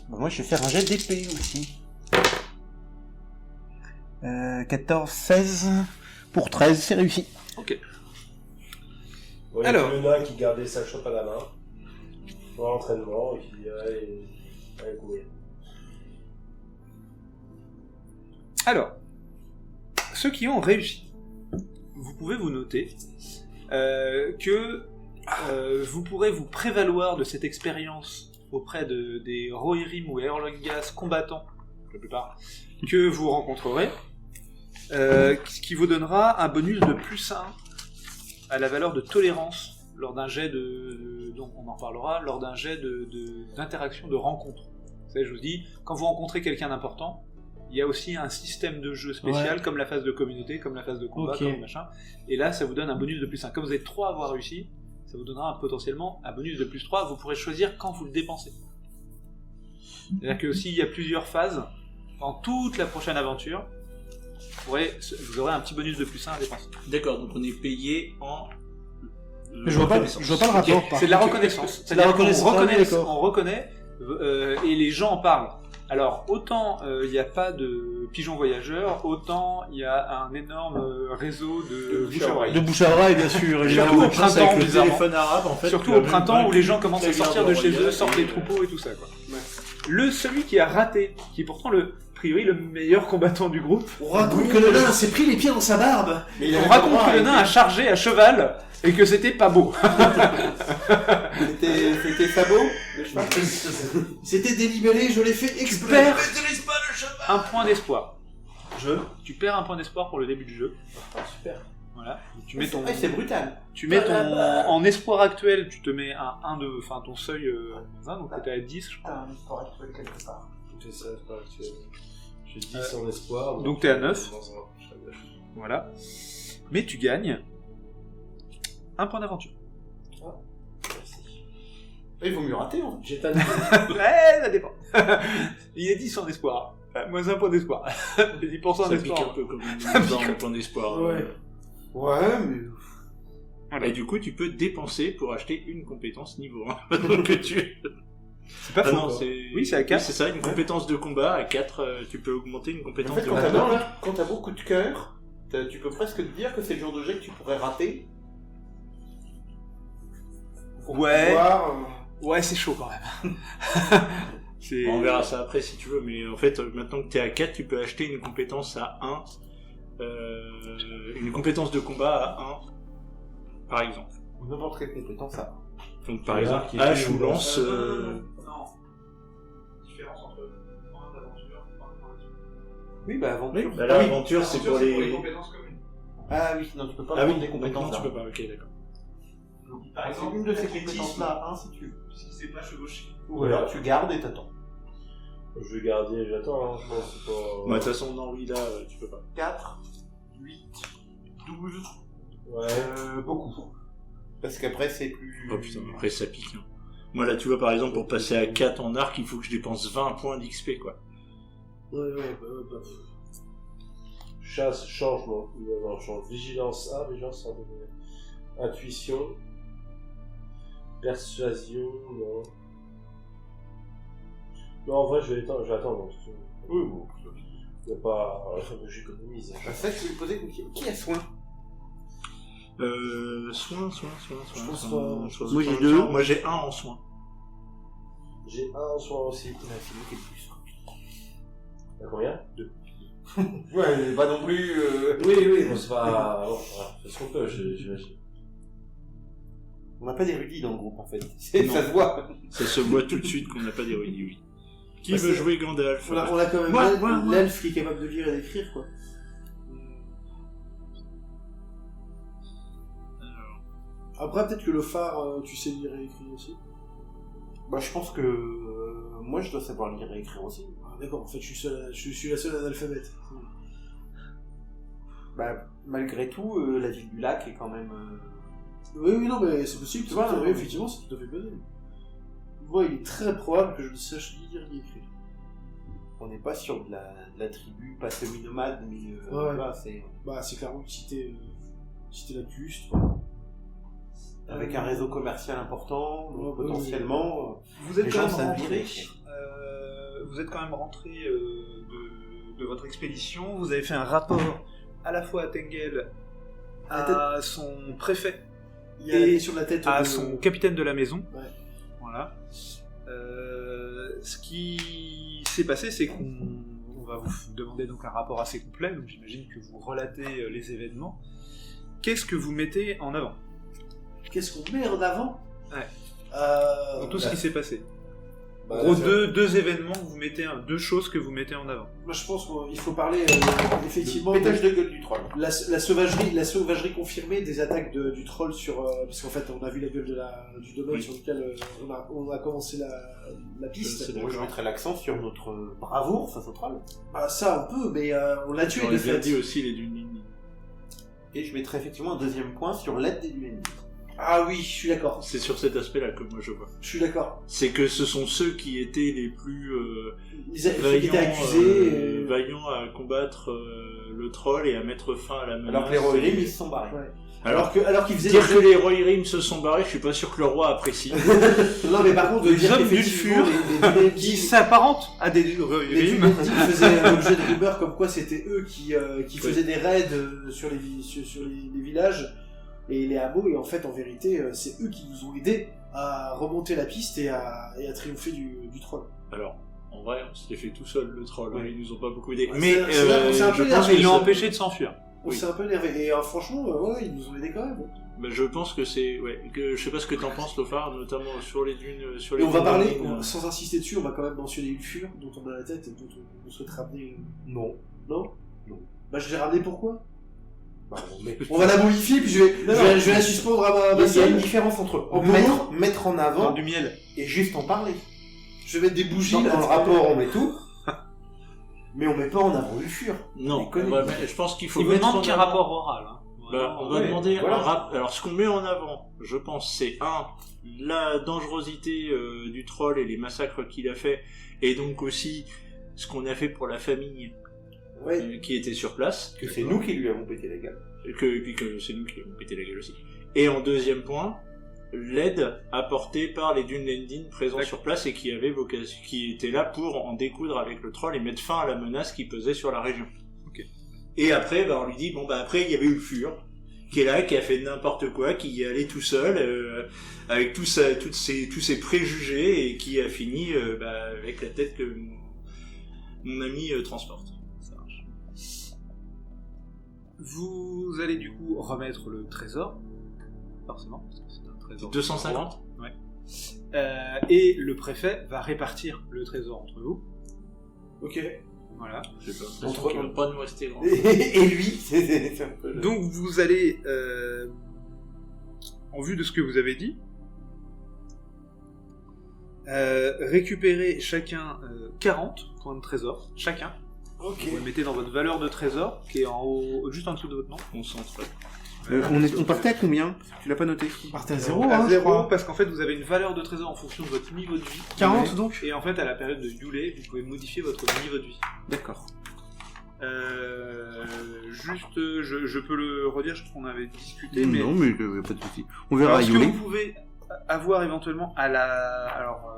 moi, je vais faire un jet d'épée aussi. 14, 16 pour 13, c'est réussi. Ok. Ouais, Alors. le nain qui gardait sa chope à la main pour l'entraînement et puis allez courir. Alors, ceux qui ont réussi, vous pouvez vous noter que vous pourrez vous prévaloir de cette expérience auprès des Rohirrim ou Eorlungas combattants, la plupart, que vous rencontrerez, qui vous donnera un bonus de +1 à la valeur de tolérance lors d'un jet donc on en reparlera, lors d'un jet d'interaction, de rencontre. Vous savez, je vous dis, quand vous rencontrez quelqu'un d'important, il y a aussi un système de jeu spécial, comme la phase de communauté, comme la phase de combat, comme machin. Et là, ça vous donne un bonus de +1. Comme vous êtes 3 à avoir réussi, ça vous donnera potentiellement un bonus de +3. Vous pourrez choisir quand vous le dépensez. C'est-à-dire que s'il y a plusieurs phases, dans toute la prochaine aventure, vous aurez un petit bonus de +1 à dépenser. D'accord, donc on est payé en... Je vois pas le rapport. par C'est de la contre. reconnaissance. C'est de la reconnaissance. On reconnaît, et les gens en parlent. Alors, autant il n'y a pas de pigeons voyageurs, autant il y a un énorme réseau de bouche à oreille. De bouche à oreille, bien sûr. Surtout au Chance printemps, avec le bizarrement. téléphone arabe, en fait. Surtout tu as au printemps même où les gens commencent à toute la sortir de garde chez eux, royale sortent les troupeaux et tout ça, quoi. Celui qui a raté, qui est pourtant a priori le meilleur combattant du groupe, On raconte que le nain s'est pris les pieds dans sa barbe. on raconte que le nain a chargé à cheval et que c'était pas beau. C'était sabot le cheval. C'était délibéré, je l'ai fait Tu exprès. perds un point d'espoir. Tu perds un point d'espoir pour le début du jeu. Super. Voilà. Tu mets ton, c'est brutal. tu mets ton, en espoir actuel, tu te mets un 1 de, enfin ton seuil 1, donc t'étais à 10, je crois. Ah, un sport actuel quelque part. C'est ça, c'est pas actuel. J'ai 10 en espoir. donc t'es à 9. Voilà. Mais tu gagnes un point d'aventure. Il vaut mieux rater, hein. J'ai pas Ouais, ça dépend. Il est 10 en espoir. Moins un point d'espoir. 10% en Ça pique espoir. un peu comme un point d'espoir. Ouais. Ouais, mais... Voilà. Et du coup, tu peux dépenser pour acheter une compétence niveau 1. Donc tu... C'est pas Ah faux. non, quoi. c'est... Oui, c'est à 4. Oui, c'est ça, une compétence de combat à 4, tu peux augmenter une En compétence fait, de combat. quand t'as beaucoup de cœur, tu peux presque te dire que c'est le genre de jet que tu pourrais rater. Pour Ouais. pouvoir, Ouais, c'est chaud quand même. C'est... On verra ça après si tu veux, mais en fait, maintenant que t'es à 4, tu peux acheter une compétence à 1. Une compétence de combat à 1, par exemple. n'importe quelle compétence ça. Donc par Et exemple, là, qui H est ou une lance... Non. Différence entre point d'aventure et point d'aventure. Oui, bah aventure. Bah, l'aventure, c'est pour les... compétences communes. Ah oui, non, tu peux pas Ah oui, prendre des compétences. non, tu là. peux pas, ok, d'accord. Par C'est exemple, une de ces l'athlétisme, compétences-là, hein, si tu veux. puisqu'il s'est pas chevauché. Ou alors tu gardes et t'attends. Je vais garder, j'attends, hein, je pense. C'est pas... Bah, de toute façon, non, oui, là, tu peux pas. 4, 8, 12, Ouais. beaucoup. Parce qu'après c'est plus... Oh putain, après ça pique. Hein. Moi là, tu vois, par exemple, pour passer à 4 en arc, il faut que je dépense 20 points d'XP, quoi. Ouais, Chasse, changement. Non, change. Vigilance 1, vigilance 1. Intuition. Persuasion, non. Non, en vrai, je vais attendre. Oui, bon. Il n'y a pas... J'économise. Bah, ça, je voulais poser une question. Qui a soin? Soin. Je pense soin. Moi, j'ai 2. Moi j'ai 1 en soin. J'ai 1 en soin aussi. C'est moi qui ai le plus. T'as combien 2. Ouais, mais pas non plus... Oui, bon, c'est pas... Bon, voilà, c'est ce qu'on peut, j'imagine. On n'a pas d'érudits dans le groupe, en fait. Non. Ça se voit. Ça se voit tout de suite qu'on n'a pas d'érudit, oui. Qui Bah, veut c'est- jouer Gandalf? on a quand même Moi. l'elfe qui est capable de lire et d'écrire, quoi. Après, peut-être que le phare, tu sais lire et écrire aussi. Bah, je pense que... moi, je dois savoir lire et écrire aussi. Ah, d'accord, en fait, je suis la seule analphabète. Bah, malgré tout, la ville du lac est quand même... Oui, non, mais c'est possible, Tu vois, oui, effectivement, c'est tout à fait possible. Moi, il est très probable que je ne sache ni lire ni écrire. On n'est pas sur de la tribu, pas semi-nomade, mais... Ouais. Là, c'est... Bah, c'est clairement citer la custe. Avec un réseau commercial important, donc Ouais, potentiellement... Vous êtes Les quand gens même savent rentré. lire. Vous êtes quand même rentré de votre expédition. Vous avez fait un rapport à la fois à Tengel, à son préfet, Il y a la question de la tête à de... son capitaine de la maison. Ouais. Voilà. Ce qui s'est passé, c'est qu'on va vous demander donc un rapport assez complet. Donc j'imagine que vous relatez les événements. Qu'est-ce que vous mettez en avant Qu'est-ce qu'on met en avant? Ouais. Euh... dans tout ce qui s'est passé? Bah, En gros, c'est- deux événements que vous mettez, deux choses que vous mettez en avant. Moi, je pense qu'il faut parler effectivement Pétage de gueule du troll. la sauvagerie confirmée des attaques du troll sur parce qu'en fait on a vu la gueule du domaine Oui. sur lequel on a commencé la piste. C'est Moi, je d'accord. mettrais l'accent sur notre bravoure face au troll. Ah, ça on peut, mais on l'a tué J'aurais de bien fait. dit aussi les dunes. Et je mettrais effectivement un deuxième point sur l'aide des UNI. Ah oui, je suis d'accord. C'est sur cet aspect-là que moi je vois. Je suis d'accord. C'est que ce sont ceux qui étaient les plus Ils étaient accusés. vaillants à combattre le troll et à mettre fin à la menace. Alors que les Rohirrim, ils se sont barrés. Ouais. Alors, Alors qu'ils faisaient dire que les Rohirrim se sont barrés, je suis pas sûr que le roi apprécie. non mais par contre de Les dire hommes qu'effectivement d'Ulfur les qui s'apparentent à des les Rohirrim. Dunendi faisaient l'objet de rumeurs comme quoi c'était eux qui faisaient des raids sur les villages et les hameaux, et en fait en vérité c'est eux qui nous ont aidés à remonter la piste et à triompher du troll. Alors, en vrai, on s'était fait tout seul le troll, Ouais. ils nous ont pas beaucoup aidés. Ouais, Mais c'est un peu je énervé, pense que Ils l'ont ça- empêché de s'enfuir. On Oui. s'est un peu énervé et franchement ouais, ils nous ont aidés quand même. bah, je pense que c'est que je sais pas ce que t'en penses, Lofar, notamment sur les dunes, sur Et les. on va dunes parler, marines. sans insister dessus, on va quand même mentionner Ulfur, dont on a la tête et dont on souhaite ramener. Non. Non. Bah je l'ai ramené pourquoi? Bah, mais... On va la modifier puis je vais la suspendre à ma Il y a une selle. différence entre En mettre en avant Du miel. et juste en parler. Je vais mettre des bougies Dans là. le rapport, on met tout. Mais on met pas en avant Ulfur. Non, Déconne. je pense qu'il faut Il vous mettre demande en qu'un avant- rapport oral. Hein. Bah, on va Ouais, demander voilà. Alors, ce qu'on met en avant, je pense, c'est la dangerosité du troll et les massacres qu'il a fait, et donc aussi ce qu'on a fait pour la famille Ouais. qui était sur place, Que c'est nous qui lui avons pété la gueule. et puis que c'est nous qui avons pété la gueule aussi. Et en deuxième point, l'aide apportée par les Dunlending présents sur place et qui étaient là pour en découdre avec le troll et mettre fin à la menace qui pesait sur la région. Ok. Et après, on lui dit, après, il y avait Ulfur, qui est là, qui a fait n'importe quoi, qui y est allé tout seul, avec tous ses préjugés, et qui a fini avec la tête que mon ami transporte. Ça marche. Vous allez du coup remettre le trésor, forcément, parce que c'est un trésor. 250 Ouais. Et le préfet va répartir le trésor entre vous. Ok. Voilà. J'ai pas l'impression Entre- qu'il va pas nous rester grand. Et lui, c'est un peu... Donc vous allez, en vue de ce que vous avez dit, récupérer chacun 40 coins de trésor, chacun. Ok. Vous le mettez dans votre valeur de trésor, qui est en haut, juste en dessous de votre nom. Concentré. On partait à combien? Tu l'as pas noté? Partait à 0, À hein, je 0, crois. parce qu'en fait vous avez une valeur de trésor en fonction de votre niveau de vie. 40 donc. Et en fait à la période de Yule, vous pouvez modifier votre niveau de vie. D'accord. Juste, je peux le redire, je crois qu'on avait discuté, mais... Non, mais y a pas de souci. On verra à Alors, ce que Yule. vous pouvez avoir éventuellement à la... Alors,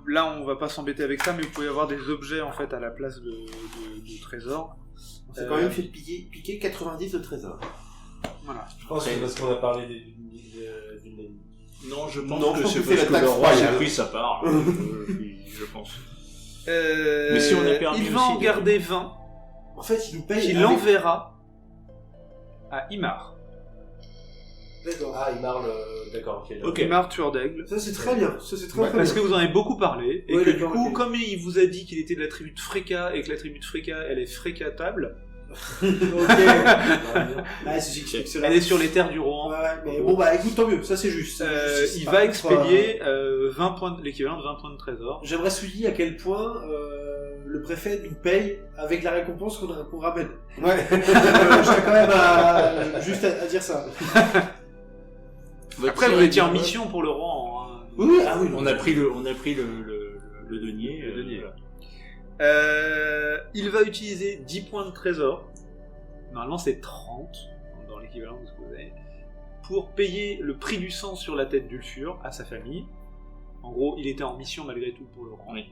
là, on va pas s'embêter avec ça, mais vous pouvez avoir des objets, en fait, à la place de trésors. On s'est quand même fait piquer 90 de trésor. Voilà. Je pense que c'est parce qu'on a parlé d'une Non, je Non, pense je que pense c'est que c'est parce la que le taxe roi a royale. pris sa part. Je pense. Mais si on a perdu il va aussi en des- garder 20, En fait, il nous paye. qu'il avec- enverra à Imar. D'accord. Ah, il marle. D'accord, ok. Ok. Imar tueur d'aigle. Ça, c'est très bien. Ça, c'est très, Ouais, très Parce que bien. vous en avez beaucoup parlé, et Ouais, que du d'accord, coup, ok. comme il vous a dit qu'il était de la tribu de Freka, et que la tribu de Freka, elle est fréquatable, Ok. Ouais, c'est excellent. elle est sur les terres du Rohan, Ouais, mais bon, bah écoute, tant mieux. Ça, c'est juste. C'est il par va contre, expédier 20 points, l'équivalent de 20 points de trésor. J'aimerais souligner à quel point le préfet nous paye avec la récompense qu'on ramène. Ouais. Je tiens quand même juste à dire ça. Après, vous étiez en mission pour le Rohan. Hein. Oui, ah oui. On a pris le denier. Le denier. Voilà. Il va utiliser 10 points de trésor. Normalement, c'est 30 dans l'équivalent de ce que vous avez. Pour payer le prix du sang sur la tête d'Ulfur à sa famille. En gros, il était en mission malgré tout pour le Rohan. Oui.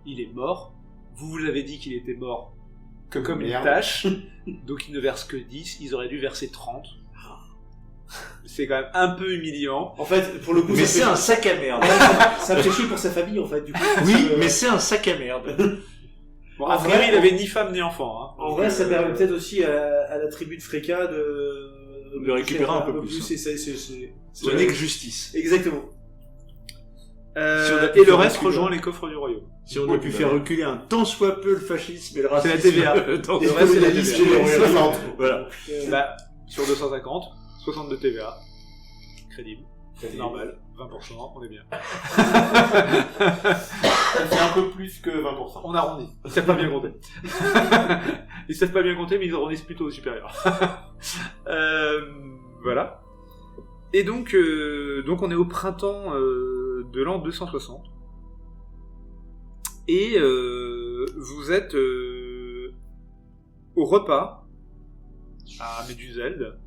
Il est mort. Vous l'avez dit qu'il était mort comme une Merde. tâche. Donc il ne verse que 10. Ils auraient dû verser 30. C'est quand même un peu humiliant. En fait, pour le coup, Mais ça c'est fait- un sac à merde. ça me fait chier pour sa famille, en fait, du coup. Oui, Parce que, mais c'est un sac à merde. Bon, En a priori, vrai, il avait ni femme ni enfant. Hein. En vrai, ça permet peut-être aussi à la tribu de Freka De récupérer un peu plus, hein. C'est Ce n'est que justice. Exactement. Si on a pu Et le faire reste reculer- rejoint les coffres du royaume. Si on a pu faire reculer un tant soit peu le fascisme et le C'est racisme. la TVA. tant Le soit reste, peu c'est la la liste TVA. des royaumes. 60. Voilà. Bah, sur 250, 60 de TVA. Crédible. Normal. 20%, on est bien. C'est un peu plus que 20%. On arrondit. Ils savent pas bien compter. Ils savent pas bien compter, mais ils arrondissent plutôt au supérieur. Voilà. Et donc on est au printemps de l'an 260. Et vous êtes au repas à Méduseld.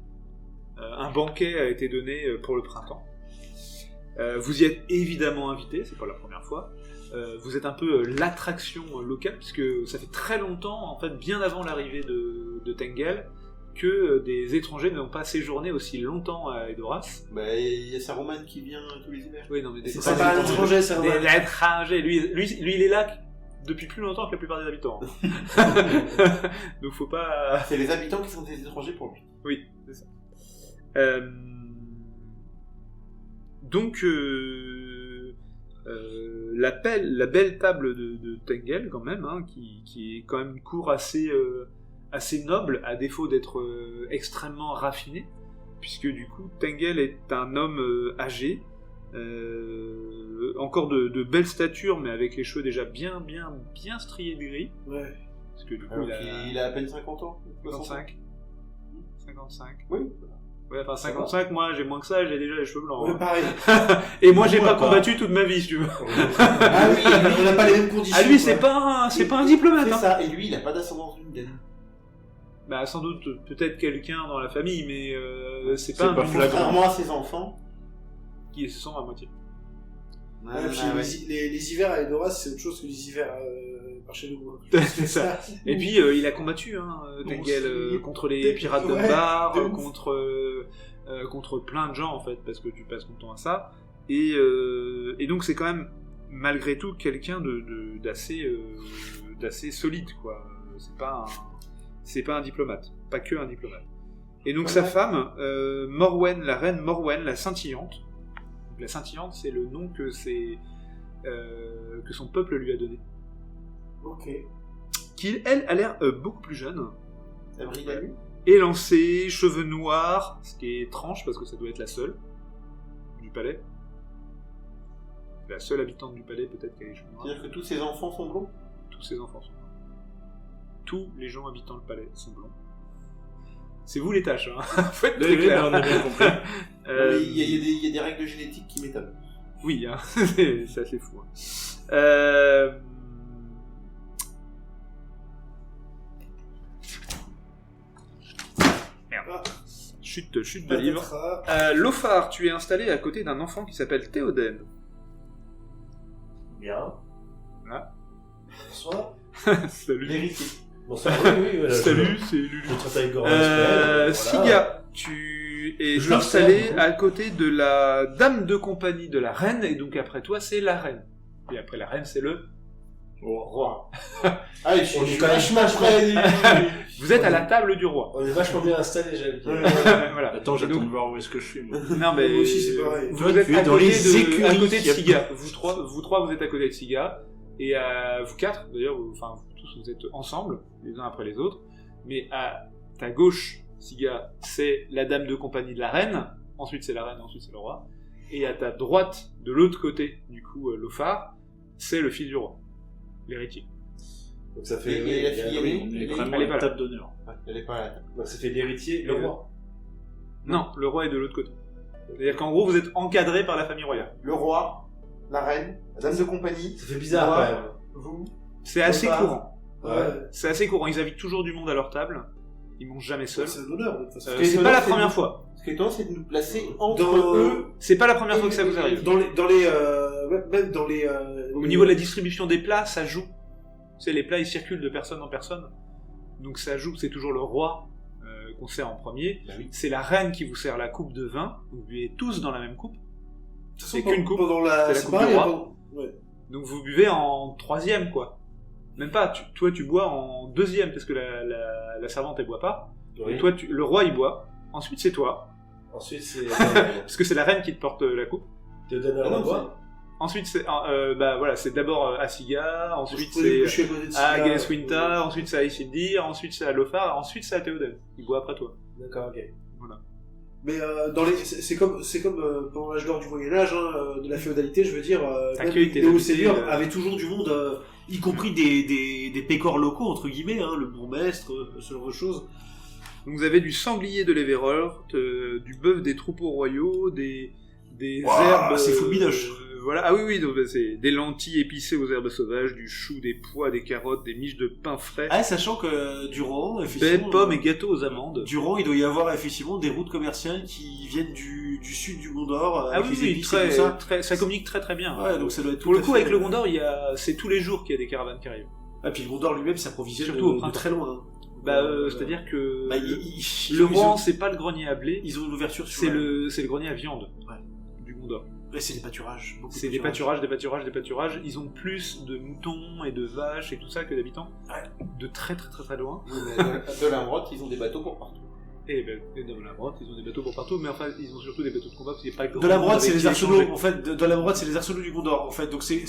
Un banquet a été donné pour le printemps. Vous y êtes évidemment invité, c'est pas la première fois. Vous êtes un peu l'attraction locale, puisque ça fait très longtemps, en fait, bien avant l'arrivée de Tengel, que des étrangers n'ont pas séjourné aussi longtemps à Edoras. Bah, il y a sa romane qui vient tous les hivers. Oui, non, mais C'est pas un étranger, c'est un des Romain. étrangers. Lui, il est là depuis plus longtemps que la plupart des habitants. Donc faut pas... C'est les habitants qui sont des étrangers pour lui. Oui, c'est ça. Donc, la belle table de Tengel, quand même, hein, qui est quand même une cour assez noble, à défaut d'être extrêmement raffiné, puisque du coup, Tengel est un homme âgé, Encore de belles statures, mais avec les cheveux déjà bien striés de gris. Ouais. Parce que du coup, Alors il a à peine 50 ans. 55. 55. Oui. Ouais, enfin 55, moi j'ai moins que ça, j'ai déjà les cheveux blancs. Ouais, hein. pareil. Et moi j'ai Moi, pas pas. combattu toute ma vie, si tu veux. Ah oui, on n'a pas les mêmes conditions. Ah lui quoi. c'est pas un diplomate. C'est Hein. ça, et lui, il a pas d'ascendance d'une Bah sans doute peut-être quelqu'un dans la famille, mais c'est C'est pas un pas diplomate Contrairement à ses enfants. qui se sent à moitié. Ouais, puis les hivers à Edoras, c'est autre chose que les hivers par chez nous. C'est ça. Et puis il a combattu Tengel contre les pirates de Ouais, Bar, de ouf. contre plein de gens en fait, parce que tu passes ton temps à ça. Et donc c'est quand même malgré tout quelqu'un d'assez solide quoi. C'est pas un diplomate, pas que un diplomate. Et donc sa femme, Morwen, la reine Morwen, la scintillante. Donc, la scintillante, c'est le nom que son peuple lui a donné. Ok. Qui, elle, a l'air beaucoup plus jeune. Ça brille la nuit. Élancée, cheveux noirs, ce qui est étrange parce que ça doit être la seule du palais. La seule habitante du palais, peut-être qu'elle est cheveux noirs. C'est-à-dire que tous ses enfants sont blonds. Tous ses enfants sont blancs. Tous les gens habitant le palais sont blancs. C'est vous les tâches, hein. Faut être très clair. on a bien compris. Il y a des règles génétiques qui m'étonnent. Oui, hein. c'est assez fou. Hein. Merde. Chute de livre. Lothar, tu es installé à côté d'un enfant qui s'appelle Théoden. Bien. Bonsoir. Salut. L'héritier. Bonsoir. Oui, voilà, Salut, c'est Lulu. Je traite avec grand respect. Siga, tu es Je la installé referme. à côté de la dame de compagnie de la reine, et donc après toi, c'est la reine. Et après la reine, c'est le roi. Ah, je On est suis quand même vachement prêt. Vous êtes à la table du roi. On est vachement bien installés, j'aime bien. Voilà. Attends, j'attends Donc- de voir où est-ce que je suis. Moi. Non, mais Moi aussi, c'est pareil. Vous Toi, êtes tu es à dans côté les écuries, à côté de il y a- Siga. Vous trois, vous êtes à côté de Siga. Et vous quatre, d'ailleurs, vous tous, vous êtes ensemble, les uns après les autres. Mais à ta gauche, Siga, c'est la dame de compagnie de la reine. Ensuite, c'est la reine, ensuite, c'est le roi. Et à ta droite, de l'autre côté, du coup, Lothar, c'est le fils du roi, l'héritier. Donc ça fait. Et la fille, Oui, on est vraiment Elle est à pas la là. table d'honneur. Elle est pas à la table. Donc ça fait l'héritier et le roi. Non, le roi est de l'autre côté. C'est-à-dire qu'en gros, vous êtes encadré par la famille royale. Le roi, la reine, la dame de compagnie. Ça fait bizarre Ouais. quand même. Vous. C'est assez Lothar. courant. Ouais. C'est assez courant. Ils invitent toujours du monde à leur table. Ils mangent jamais seuls. C'est un honneur, de toute façon. C'est pas la première fois. Ce qui est étonnant, c'est de nous placer entre Dans- eux. C'est pas la première fois que ça vous arrive. Même dans les. Au niveau de la distribution des plats, ça joue. Tu sais, les plats, ils circulent de personne en personne. Donc ça joue, c'est toujours le roi qu'on sert en premier. Bah oui. C'est la reine qui vous sert la coupe de vin. Vous buvez tous dans la même coupe. De toute c'est façon, qu'une coupe. Pendant la. C'est la C'est coupe pareil, du roi. pendant- ouais. Donc vous buvez en troisième, quoi. Même pas, toi tu bois en deuxième, parce que la servante, elle boit pas. Oui. Et toi, le roi, il boit. Ensuite, c'est toi. Ensuite, c'est. Parce que c'est la reine qui te porte la coupe. Théoden à Ah non, la voix. Ensuite, c'est voilà, c'est d'abord à Siga, ensuite Je prenais- c'est je suis à côté de à Siga, Galeswinta, ensuite c'est à Isildir, ensuite c'est à Lothar, ensuite c'est à Théoden. Il boit après toi. D'accord, ok. Mais c'est comme pendant l'âge d'or du Moyen Âge, de la féodalité, je veux dire, T'as même que été les hauts habité, seigneurs avaient toujours du monde, y compris des pécores locaux entre guillemets, le bourgmestre, ce genre de choses. Donc vous avez du sanglier de l'Everort, du bœuf des troupeaux royaux, des Waouh, herbes. c'est full bidoche. Voilà, ah oui, donc c'est des lentilles épicées aux herbes sauvages, du chou, des pois, des carottes, des miches de pain frais, Ah, sachant que durant, baies, effectivement, pommes et gâteaux aux amandes. durant, il doit y avoir effectivement des routes commerciales qui viennent du sud du Gondor, Ah avec oui, les oui, épices et tout ça. ça communique très très bien. Ouais, donc ça doit être Pour tout le à coup, fait- avec le Gondor, c'est tous les jours qu'il y a des caravanes qui arrivent. Ah, puis le Gondor lui-même s'approvisionne Surtout au de printemps. très loin. C'est-à-dire que Bah, le Rouen, c'est pas le grenier à blé, ils ont une ouverture sur c'est la- le grenier à viande Ouais. du Gondor. Ouais, c'est des pâturages. beaucoup de C'est des pâturages. Ils ont plus de moutons et de vaches et tout ça que d'habitants. Ouais. De très très très très loin. Oui, mais de l'Imrotte, ils ont des bateaux pour partout. Et dans la brotte, ils ont des bateaux pour partout, mais enfin, ils ont surtout des bateaux de combat parce qu'il n'y a pas De la brotte, c'est les arsenaux. arsenaux. En fait, de la brotte, c'est les arsenaux du Gondor. En fait, donc c'est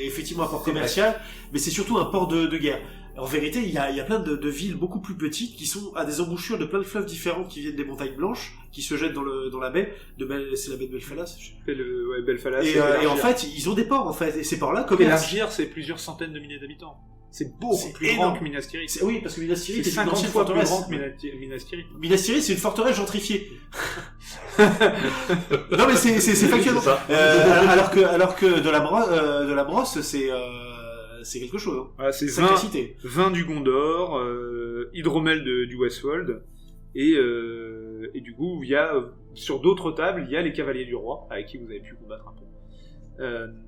effectivement un port commercial, mais c'est surtout un port de guerre. En vérité, il y a plein de villes beaucoup plus petites qui sont à des embouchures de plein de fleuves différents qui viennent des montagnes blanches, qui se jettent dans la baie. C'est la baie de Belfalas. Belfalas. Et en fait, ils ont des ports, en fait. Et ces ports-là, comme Élargir, c'est plusieurs centaines de milliers d'habitants. C'est beaucoup plus grand que Minas Tirith. Oui, parce que Minas Tirith c'est est une 50 ancienne fois plus forteresse. grand que Minas Tirith. Minas Tirith, c'est une forteresse gentrifiée. Non, mais c'est factuellement. Alors que de la brosse, c'est quelque chose. Hein. Voilà, c'est Sacrée cité. vin du Gondor, hydromel du Westfold, et du coup, il y a, sur d'autres tables, il y a les cavaliers du roi, avec qui vous avez pu combattre un peu.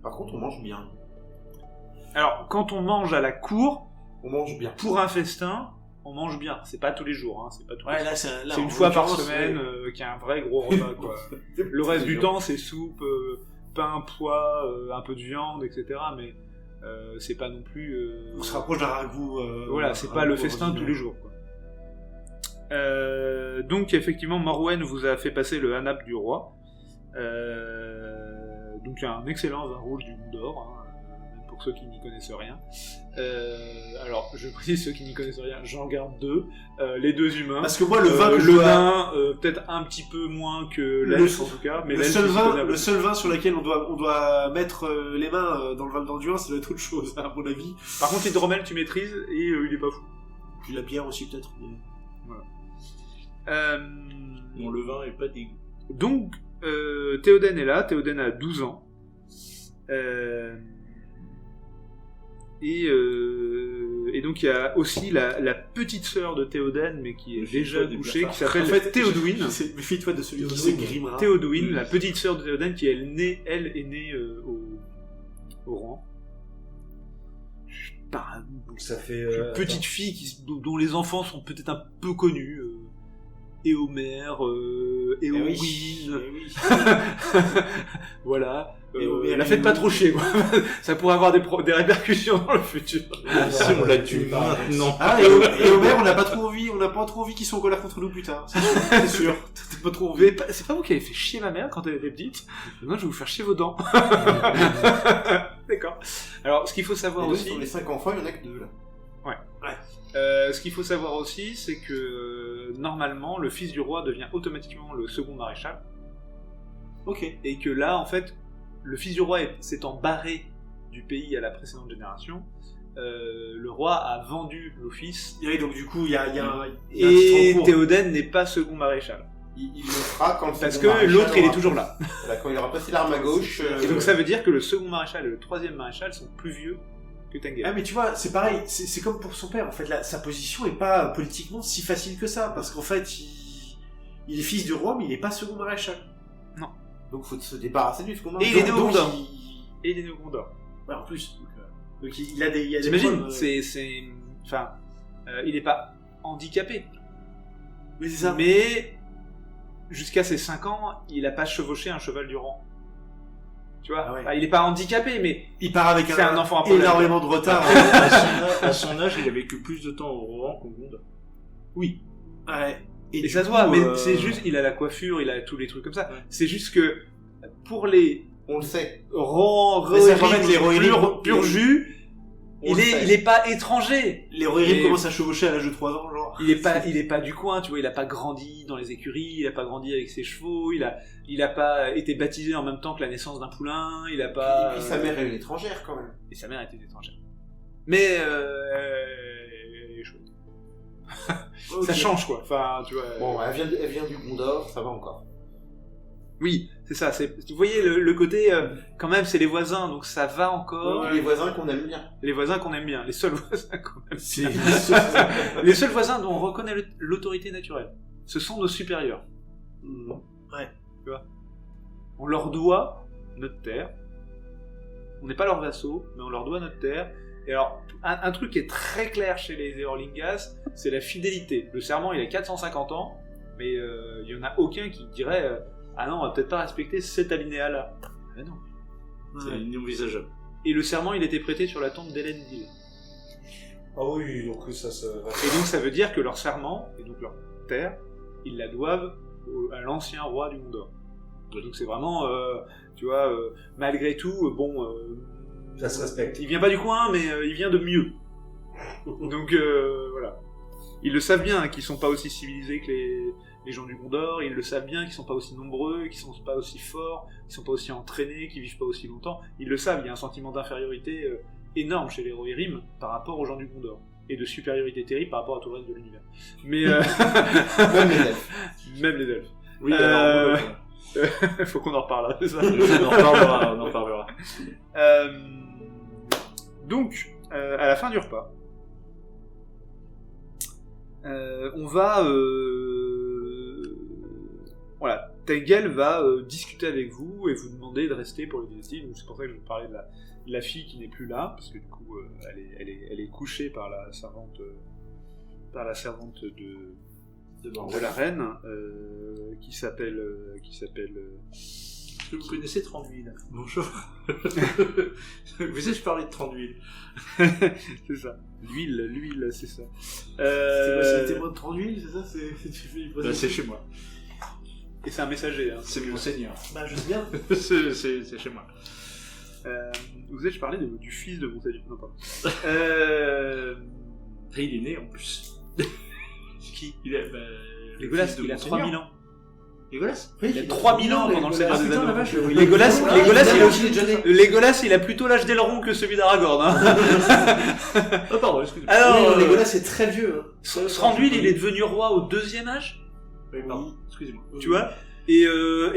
Par contre, on mange bien. Alors, quand on mange à la cour, On mange bien. pour un festin, on mange bien. C'est pas tous les jours, hein, c'est pas tous les Ouais, jours. là, c'est C'est une fois par semaine qu'il y a un vrai gros repas, quoi. Le reste du temps, c'est soupe, pain, pois, un peu de viande, etc. Mais c'est pas non plus... On se rapproche d'un ragoût. Voilà, c'est pas le festin de tous les jours, quoi. Donc, effectivement, Morwen vous a fait passer le hanap du roi. Donc, il y a un excellent vin rouge du Gondor, hein, même pour ceux qui n'y connaissent rien. Alors, je précise ceux qui n'y connaissent rien, j'en garde 2. Les 2 humains. Parce que moi, le vin que je le dois- nain, peut-être un petit peu moins que l'elfe, en tout cas. Mais le l'elfe, seul il s'y connaît un peu le seul vin sur lequel on doit mettre les mains dans le Val d'Anduin, ça doit être autre chose, à mon avis. plus. Par contre, l'hydromel, tu maîtrises, et il est pas fou. Puis la bière aussi, peut-être. mais- Bon, le vin est pas dégueu. Donc, Théoden est là, Théoden a 12 ans. Et donc, il y a aussi la petite sœur de Théoden, mais qui est déjà couchée, qui s'appelle Théodouine. Méfie-toi de celui qui s'égrimera. Théodouine, la petite sœur de Théoden, qui elle est née au rang. Donc ça fait. Une petite fille dont les enfants sont peut-être un peu connus. Éomer, Éowyn, voilà. La faites pas trop chier, quoi. Ça pourrait avoir des répercussions dans le futur. Si on l'a tué maintenant. Ah, et Homer, on n'a pas trop envie qu'ils soient en colère contre nous plus tard. C'est sûr. T'as pas trop envie. C'est pas vous qui avez fait chier ma mère quand elle était petite. Maintenant, je vais vous faire chier vos dents. D'accord. Alors, ce qu'il faut savoir Et donc, aussi... sur les 5 enfants, il y en a que 2 là. ce qu'il faut savoir aussi, c'est que normalement, le fils du roi devient automatiquement le second maréchal. Ok. Et que là, en fait, le fils du roi s'étant barré du pays à la précédente génération, le roi a vendu l'office. Et donc, du coup, il y a un Et titre en cours. Théoden n'est pas second maréchal. Il le fera quand le Parce second que maréchal l'autre, il est aura- toujours là. Voilà, quand il aura passé l'arme à gauche. Et donc ça veut dire que le second maréchal et le troisième maréchal sont plus vieux que Tenguer. Ah mais tu vois, c'est pareil, c'est comme pour son père, en fait, sa position est pas politiquement si facile que ça, parce qu'en fait, il est fils du roi, mais il est pas second maréchal. Donc faut se débarrasser du second Et il maréchal. est né au Donc, Gondor. Et il est né au Gondor. Ouais, en plus. Donc il a des T'imagines, problèmes, enfin, il est pas handicapé. Mais c'est ça. Mais jusqu'à ses 5 ans, il a pas chevauché un cheval du rang. Tu vois, Ah ouais. Enfin, il est pas handicapé, mais Il part avec c'est un enfant un peu énormément de retard. À son âge, il a vécu plus de temps au Rohan qu'au monde. oui. Ouais. Et du ça se coup, voit, mais c'est juste, il a la coiffure, il a tous les trucs comme ça. C'est juste que pour les On le sait. Mais ça, en fait, les pur jus, On le sait. il est pas étranger. Les Rohirrim Et- commencent à chevaucher à l'âge de 3 ans, genre. Il est pas du coin, tu vois, il a pas grandi dans les écuries, il a pas grandi avec ses chevaux, il a pas été baptisé en même temps que la naissance d'un poulain, il a pas... Et puis sa mère est une étrangère quand même. Et sa mère était étrangère. Mais, elle est chouette. Ok. Ça change, quoi. Enfin, tu vois... Bon, elle vient du Gondor, ça va encore. Oui, c'est ça, vous voyez le côté, quand même, c'est les voisins, donc ça va encore. Les voisins qu'on aime bien. Les voisins qu'on aime bien, les seuls voisins qu'on aime C'est- bien. Les seuls voisins dont on reconnaît l'autorité naturelle. Ce sont nos supérieurs. Ouais. Tu vois. On leur doit notre terre. On n'est pas leurs vassaux, mais on leur doit notre terre. Et alors, un truc qui est très clair chez les Eorlingas, c'est la fidélité. Le serment, il a 450 ans, mais il y en a aucun qui dirait ah non, on va peut-être pas respecter cet alinéa-là. Ah non. C'est inenvisageable. Et le serment, il était prêté sur la tombe d'Elendil. Ah oui, donc ça se. Et donc ça veut dire que leur serment, et donc leur terre, ils la doivent à l'ancien roi du Gondor. Donc c'est vraiment, tu vois, malgré tout, bon... Ça se respecte. Il vient pas du coin, mais il vient de mieux. Donc voilà. Ils le savent bien qu'ils sont pas aussi civilisés que les gens du Gondor, ils le savent bien qu'ils sont pas aussi nombreux, qu'ils sont pas aussi forts, qu'ils sont pas aussi entraînés, qu'ils vivent pas aussi longtemps. Ils le savent, il y a un sentiment d'infériorité énorme chez les Rohirrim par rapport aux gens du Gondor. Et de supériorité terrible par rapport à tout le reste de l'univers. Mais Même les elfes. même les elfes. Oui, alors, Faut qu'on en reparle, c'est ça. on en parlera. Donc, à la fin du repas, on va... Voilà, Tengel va discuter avec vous et vous demander de rester pour le dîner. Donc c'est pour ça que je vous parlais de la fille qui n'est plus là, parce que du coup, elle est couchée par la servante de la reine, qui s'appelle... Est-ce que vous connaissez Tranduil? Bonjour. Vous avez parlé de Tranduil. c'est ça. L'huile, c'est ça. C'est le témoin de Tranduil, c'est ça? C'est chez moi. Et c'est un messager. Hein, C'est mon seigneur. Bah, je sais bien. c'est chez moi. Vous ai-je parlé du fils de mon seigneur? Non, pardon. Et il est né en plus. Qui? Legolas, il a 3000 ans. Legolas? Il a 3000 ans pendant le Seigneur des Putain, la Anneaux. vache, Legolas, il a plutôt l'âge d'Elrond que celui d'Aragorn. Hein. Oh, pardon, excusez-moi. Alors, Legolas c'est très vieux. Thranduil, il est devenu roi au 2e âge, Oui, pardon, excusez-moi. tu vois. Et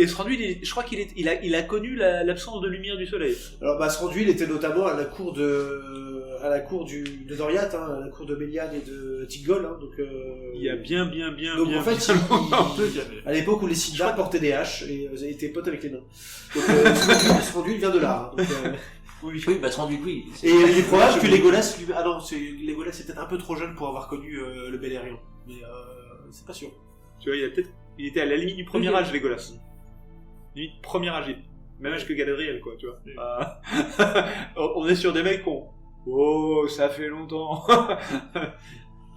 Thranduil, je crois qu'il a connu l'absence de lumière du soleil. Alors bah Thranduil était notamment à la cour de Doriath, hein, à la cour de Béliane et de Tingol, hein, donc Il y a bien. donc en fait à l'époque où les Sindar portaient des haches et ils étaient potes avec les nains. Donc Thranduil vient de là. Hein, donc, Oui. Oui, bah Tranduil, oui. Et il est probable que Legolas, lui... Ah non, Legolas est peut-être un peu trop jeune pour avoir connu le Beleriand. Mais c'est pas sûr. Tu vois, il était à la limite du premier âge, Legolas. Limite premier âge, même âge que Galadriel, quoi, tu vois. On est sur des mecs qui ont... Oh, ça fait longtemps.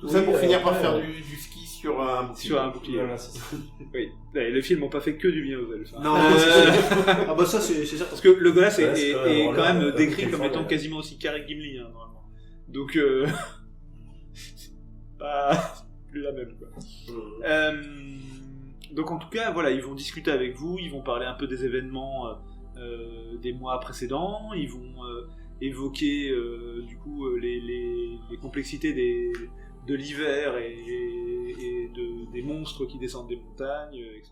Tout ça pour finir par faire du ski sur un bouclier. Sur un bouclier. Voilà, c'est ça. Oui. Et les films n'ont pas fait que du bien aux elfes. Hein. non, ah bah ça c'est certain. Parce que Legolas Ouais, est c'est quand même Roland, décrit quelle comme forme, étant ouais. quasiment aussi carré que Gimli, hein, normalement. Donc, c'est pas plus la même, quoi. Donc en tout cas, voilà, ils vont discuter avec vous, ils vont parler un peu des événements des mois précédents, ils vont évoquer du coup les complexités de l'hiver et des monstres qui descendent des montagnes, etc.